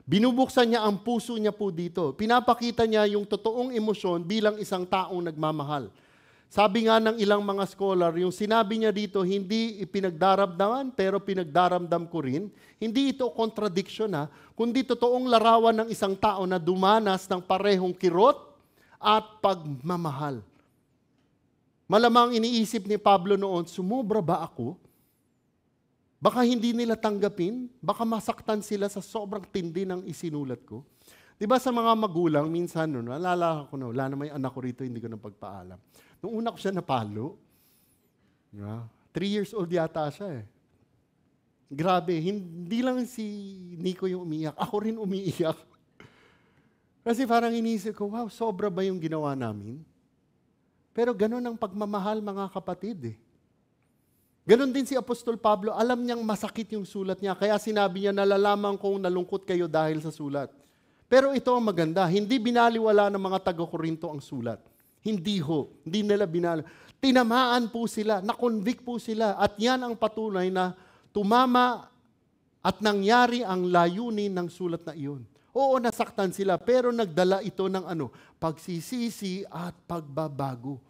Binubuksan niya ang puso niya po dito. Pinapakita niya yung totoong emosyon bilang isang taong nagmamahal. Sabi nga ng ilang mga scholar, yung sinabi niya dito, hindi ipinagdaramdaman, pero pinagdaramdam ko rin. Hindi ito contradiction kundi totoong larawan ng isang tao na dumanas ng parehong kirot at pagmamahal. Malamang iniisip ni Pablo noon, sumobra ba ako? Baka hindi nila tanggapin, baka masaktan sila sa sobrang tindi ng isinulat ko. Diba sa mga magulang, minsan, naalala ko wala na may anak ko rito, hindi ko napagpaalam. Nung una ko siya napalo, 3 years old yata siya eh. Grabe, hindi lang si Nico yung umiiyak, ako rin umiiyak. Kasi parang iniisip ko, wow, sobra ba yung ginawa namin? Pero ganun ang pagmamahal, mga kapatid eh. Ganon din si Apostol Pablo, alam niyang masakit yung sulat niya, kaya sinabi niya, nalalaman kong nalungkot kayo dahil sa sulat. Pero ito ang maganda, hindi binaliwala ng mga taga-Korinto ang sulat. Hindi nila tinamaan po sila, na-convict po sila, at yan ang patunay na tumama at nangyari ang layunin ng sulat na iyon. Oo, nasaktan sila, pero nagdala ito ng pagsisisi at pagbabago.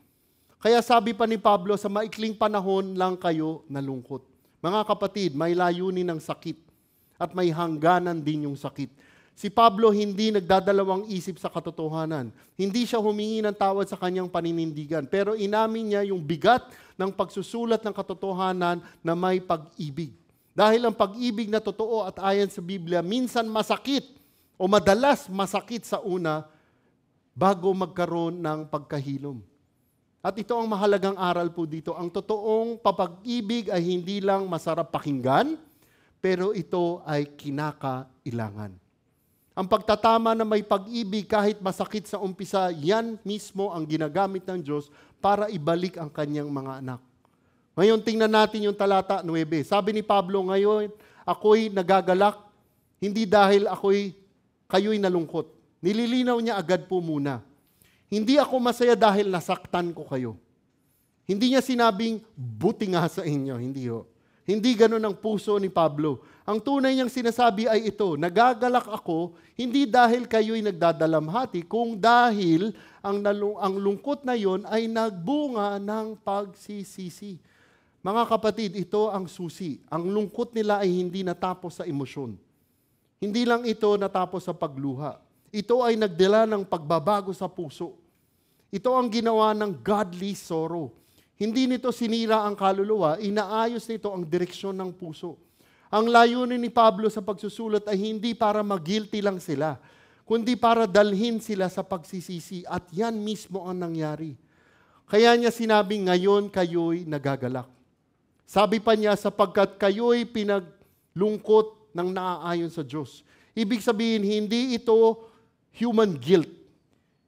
Kaya sabi pa ni Pablo, sa maikling panahon lang kayo nalungkot. Mga kapatid, may layunin ng sakit at may hangganan din yung sakit. Si Pablo hindi nagdadalawang isip sa katotohanan. Hindi siya humingi ng tawad sa kanyang paninindigan. Pero inamin niya yung bigat ng pagsusulat ng katotohanan na may pag-ibig. Dahil ang pag-ibig na totoo at ayon sa Biblia, minsan masakit o madalas masakit sa una bago magkaroon ng pagkahilom. At ito ang mahalagang aral po dito. Ang totoong papag-ibig ay hindi lang masarap pakinggan, pero ito ay kinakailangan. Ang pagtatama na may pag-ibig kahit masakit sa umpisa, yan mismo ang ginagamit ng Diyos para ibalik ang kanyang mga anak. Ngayon, tingnan natin yung talata 9. Sabi ni Pablo, ngayon, ako'y nagagalak, hindi dahil kayo'y nalungkot. Nililinaw niya agad po muna. Hindi ako masaya dahil nasaktan ko kayo. Hindi niya sinabing, buti nga sa inyo. Hindi ho. Hindi ganun ang puso ni Pablo. Ang tunay niyang sinasabi ay ito, nagagalak ako, hindi dahil kayo'y nagdadalamhati, kung dahil ang lungkot na yon ay nagbunga ng pagsisisi. Mga kapatid, ito ang susi. Ang lungkot nila ay hindi natapos sa emosyon. Hindi lang ito natapos sa pagluha. Ito ay nagdala ng pagbabago sa puso. Ito ang ginawa ng godly sorrow. Hindi nito sinira ang kaluluwa, inaayos nito ang direksyon ng puso. Ang layunin ni Pablo sa pagsusulat ay hindi para mag-guilty lang sila, kundi para dalhin sila sa pagsisisi, at yan mismo ang nangyari. Kaya niya sinabing, ngayon kayo'y nagagalak. Sabi pa niya, sapagkat kayo'y pinaglungkot ng naaayon sa Diyos. Ibig sabihin, hindi ito human guilt.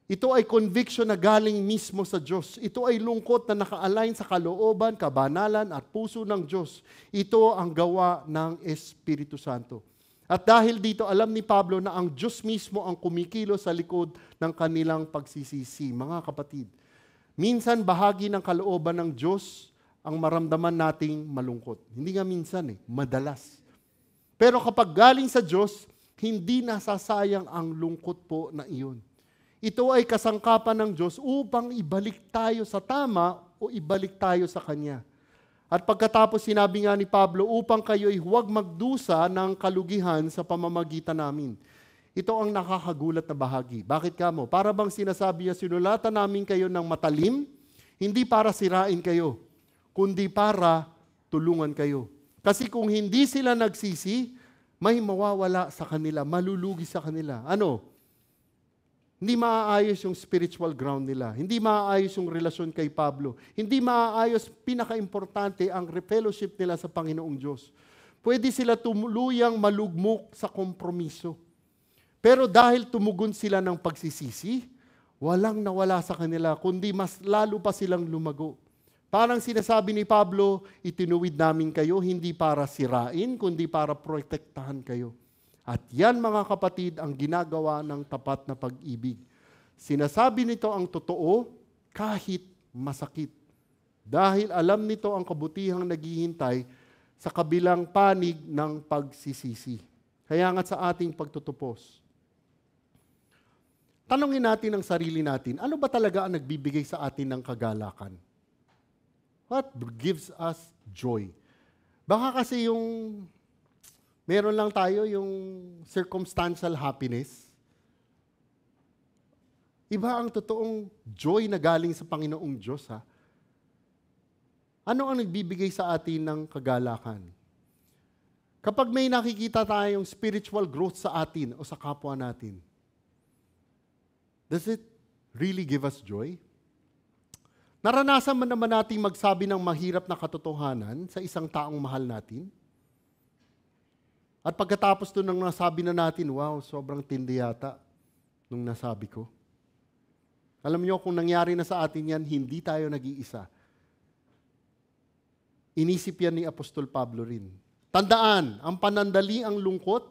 Ito ay conviction na galing mismo sa Diyos. Ito ay lungkot na naka-align sa kalooban, kabanalan at puso ng Diyos. Ito ang gawa ng Espiritu Santo. At dahil dito, alam ni Pablo na ang Diyos mismo ang kumikilo sa likod ng kanilang pagsisisi. Mga kapatid, minsan bahagi ng kalooban ng Diyos ang maramdaman nating malungkot. Hindi nga minsan madalas. Pero kapag galing sa Diyos, hindi nasasayang ang lungkot po na iyon. Ito ay kasangkapan ng Diyos upang ibalik tayo sa tama o ibalik tayo sa Kanya. At pagkatapos sinabi nga ni Pablo, upang kayo'y huwag magdusa ng kalugihan sa pamamagitan namin. Ito ang nakakagulat na bahagi. Bakit kamo? Para bang sinasabi niya, sinulatan namin kayo ng matalim, hindi para sirain kayo, kundi para tulungan kayo. Kasi kung hindi sila nagsisi, may mawawala sa kanila, malulugi sa kanila. Ano? Hindi maaayos yung spiritual ground nila. Hindi maaayos yung relasyon kay Pablo. Hindi maaayos, pinaka-importante, ang fellowship nila sa Panginoong Diyos. Pwede sila tuluyang malugmok sa kompromiso. Pero dahil tumugon sila ng pagsisisi, walang nawala sa kanila, kundi mas lalo pa silang lumago. Parang sinasabi ni Pablo, itinuwid namin kayo, hindi para sirain, kundi para protektahan kayo. At yan mga kapatid ang ginagawa ng tapat na pag-ibig. Sinasabi nito ang totoo kahit masakit. Dahil alam nito ang kabutihang naghihintay sa kabilang panig ng pagsisisi. Kaya nga sa ating pagtutupos, tanungin natin ang sarili natin, ano ba talaga ang nagbibigay sa atin ng kagalakan? What gives us joy? Baka kasi meron lang tayo yung circumstantial happiness. Iba ang totoong joy na galing sa Panginoong Diyos. Ano ang nagbibigay sa atin ng kagalakan? Kapag may nakikita tayong spiritual growth sa atin o sa kapwa natin, does it really give us joy? Naranasan man naman natin magsabi ng mahirap na katotohanan sa isang taong mahal natin? At pagkatapos doon nang nasabi na natin, wow, sobrang tindi yata nung nasabi ko. Alam niyo, kung nangyari na sa atin yan, hindi tayo nag-iisa. Inisip yan ni Apostol Pablo rin. Tandaan, ang panandali ang lungkot,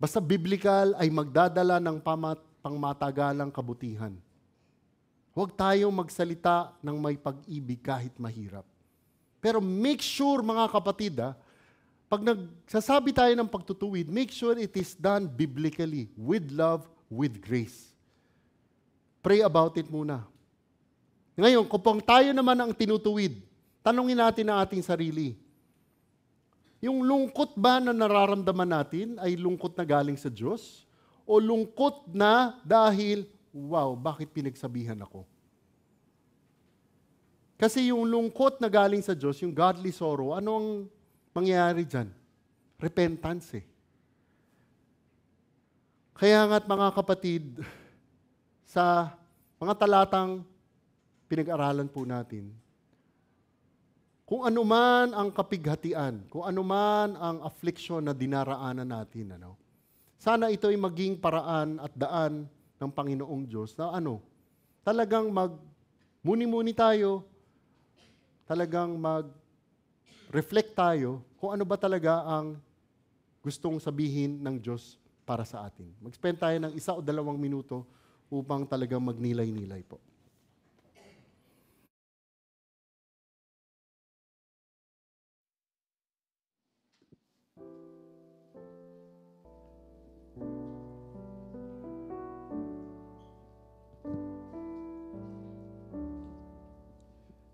basta biblical ay magdadala ng pangmatagalang kabutihan. Huwag tayong magsalita ng may pag-ibig kahit mahirap. Pero make sure mga kapatid, pag nagsasabi tayo ng pagtutuwid, make sure it is done biblically, with love, with grace. Pray about it muna. Ngayon, kung tayo naman ang tinutuwid, tanungin natin ang ating sarili. Yung lungkot ba na nararamdaman natin ay lungkot na galing sa Diyos? O lungkot na dahil, wow, bakit pinagsabihan ako? Kasi yung lungkot na galing sa Diyos, yung godly sorrow, ano ang mangyayari dyan? Repentance Kaya nga't mga kapatid, sa mga talatang pinag-aralan po natin, kung anuman ang kapighatian, kung anuman ang affliction na dinaraanan natin, sana ito ay maging paraan at daan ng Panginoong Diyos na talagang muni-muni tayo, talagang reflect tayo kung ano ba talaga ang gustong sabihin ng Diyos para sa atin. Mag-spend tayo ng 1 o 2 minuto upang talagang magnilay-nilay po.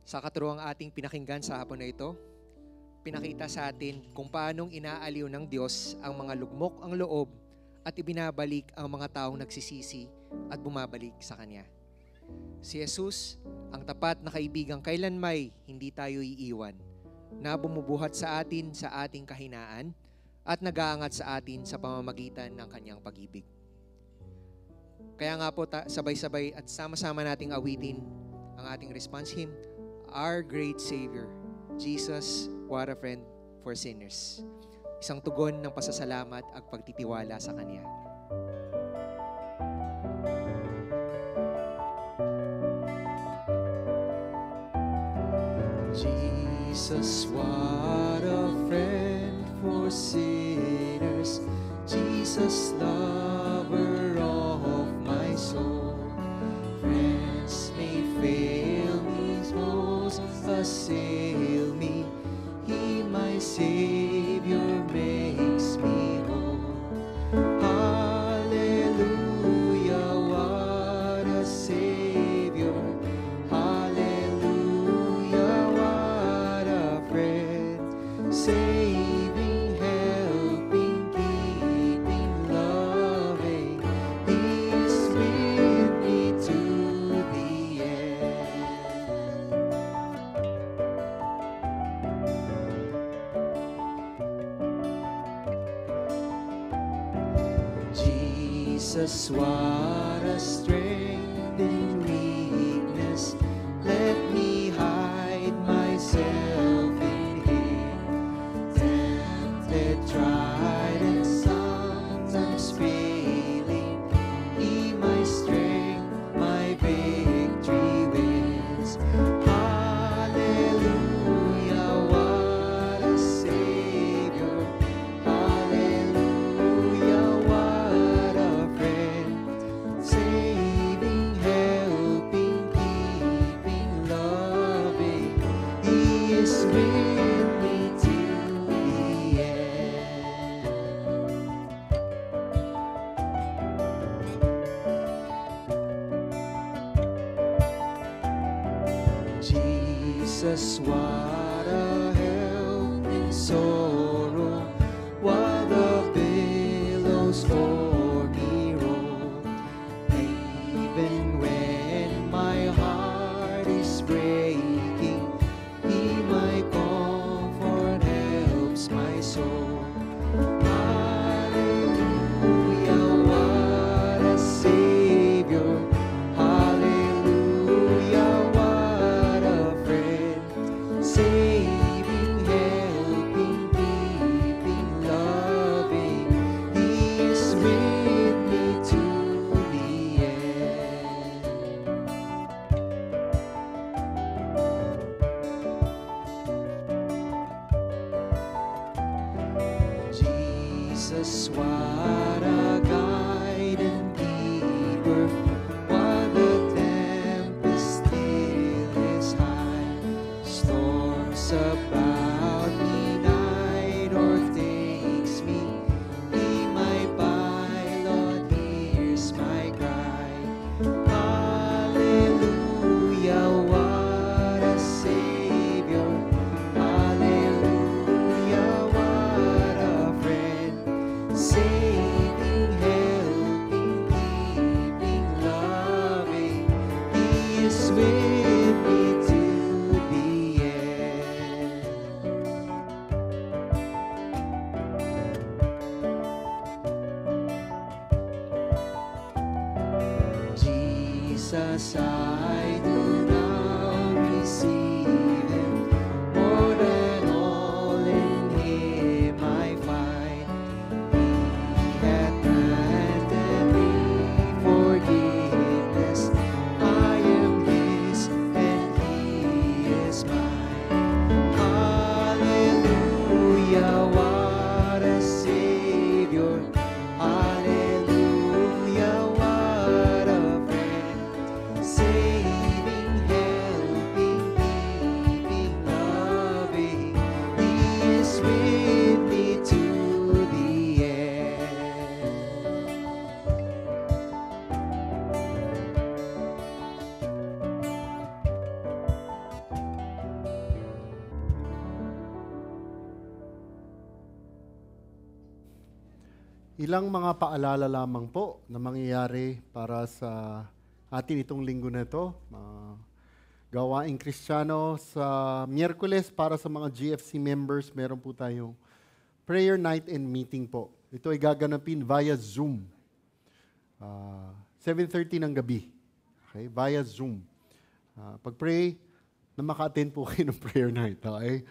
Sa katuroang ating pinakinggan sa hapon na ito, pinakita sa atin kung paanong inaaliw ng Diyos ang mga lugmok ang loob at ibinabalik ang mga taong nagsisisi at bumabalik sa Kanya. Si Jesus, ang tapat na kaibigang kailanmay hindi tayo iiwan, na bumubuhat sa atin sa ating kahinaan at nag-aangat sa atin sa pamamagitan ng Kanyang pag-ibig. Kaya nga po sabay-sabay at sama-sama nating awitin ang ating response hymn, Our Great Savior. Jesus, what a friend for sinners. Isang tugon ng pasasalamat at pagtitiwala sa Kanya. Jesus, what a friend for sinners. Jesus, lover of my soul. Friends may fail me, foes assail me. He, my Savior, makes me whole. Hallelujah, what a Savior. Hallelujah, what a friend. Saving, helping, keeping, loving. He is with me to the end. Jesus, what a strength in weakness. Let me hide myself in Him. Tempted, tried, and sometimes failing. He, my strength, my victory wins. Hallelujah, what a Savior. Hallelujah, what a friend. Saving, helping, keeping, loving. He is with me to the end. Jesus, what a help in sorrow, while the billows o'er me roll. Even when my heart is breaking, He, my comfort, helps my soul. Hallelujah, what a Savior. Hallelujah, what a friend. Saving, helping, keeping, loving. He is with me to the end. Jesus, what a guide and keeper, while the tempest still is high. Storms about me, night overtakes me. He, my pilot, hears my cry. Hallelujah, what a Savior. Hallelujah, what a friend. Saving, helping, keeping, loving. He is with me to the end. Jesus, I do now receive Him. More than all in Him I find. He hath granted me forgiveness. I am His and He is mine. Hallelujah, what a Savior. Hallelujah, what a friend. Saving, helping, keeping, loving. He is with me to the end. Ilang mga paalala lamang po na mangyayari para sa atin itong linggo na ito. Gawaing Kristiyano sa Miyerkules para sa mga GFC members, meron po tayong prayer night and meeting po. Ito ay gaganapin via Zoom. 7:30 ng gabi. Okay, via Zoom. Pag-pray, na maka-attend po kayo ng prayer night. Okay?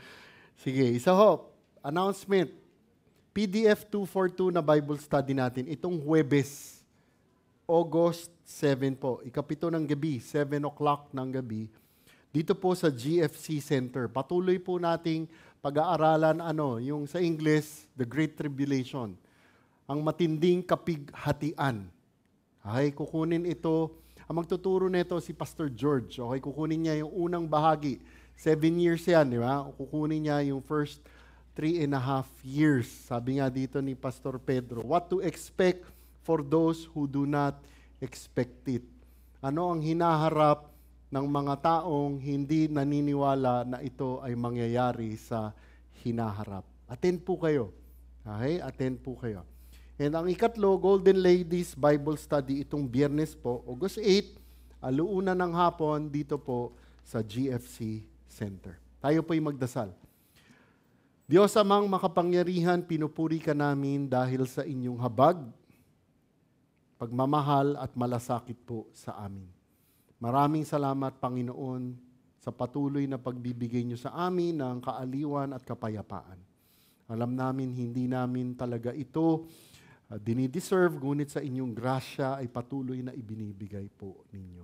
Sige, isa ho. Announcement. PDF 242 na Bible study natin. Itong Huwebes, August 7 po. Ikapito ng gabi, 7 o'clock ng gabi. Dito po sa GFC Center. Patuloy po nating pag-aaralan, yung sa English, The Great Tribulation. Ang matinding kapighatian. Okay, kukunin ito. Ang magtuturo nito si Pastor George. Okay, kukunin niya yung unang bahagi. 7 years yan, di ba? Kukunin niya yung first 3.5 years. Sabi nga dito ni Pastor Pedro, what to expect for those who do not expect it. Ano ang hinaharap ng mga taong hindi naniniwala na ito ay mangyayari sa hinaharap. Attend po kayo. Okay? Attend po kayo. And ang ikatlo, Golden Ladies Bible Study itong Biyernes po, August 8, alauna ng hapon dito po sa GFC Center. Tayo po'y magdasal. Diyos Amang makapangyarihan, pinupuri ka namin dahil sa inyong habag, pagmamahal at malasakit po sa amin. Maraming salamat, Panginoon, sa patuloy na pagbibigay niyo sa amin ng kaaliwan at kapayapaan. Alam namin, hindi namin talaga ito dinideserve, ngunit sa inyong grasya ay patuloy na ibinibigay po ninyo.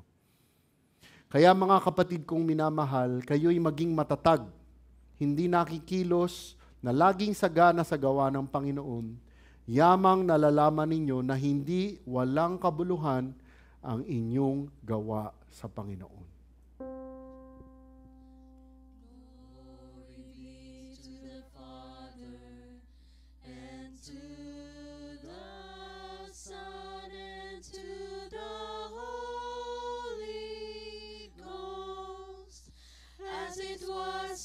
Kaya mga kapatid kong minamahal, kayo'y maging matatag, hindi nakikilos, na laging sagana sa gawa ng Panginoon, yamang nalalaman ninyo na hindi walang kabuluhan ang inyong gawa sa Panginoon.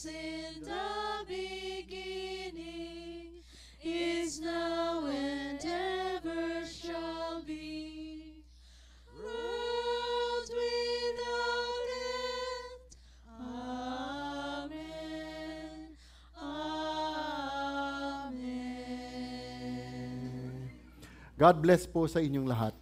In the beginning, is now and ever shall be, world without end. Amen. Amen. God bless po sa inyong lahat.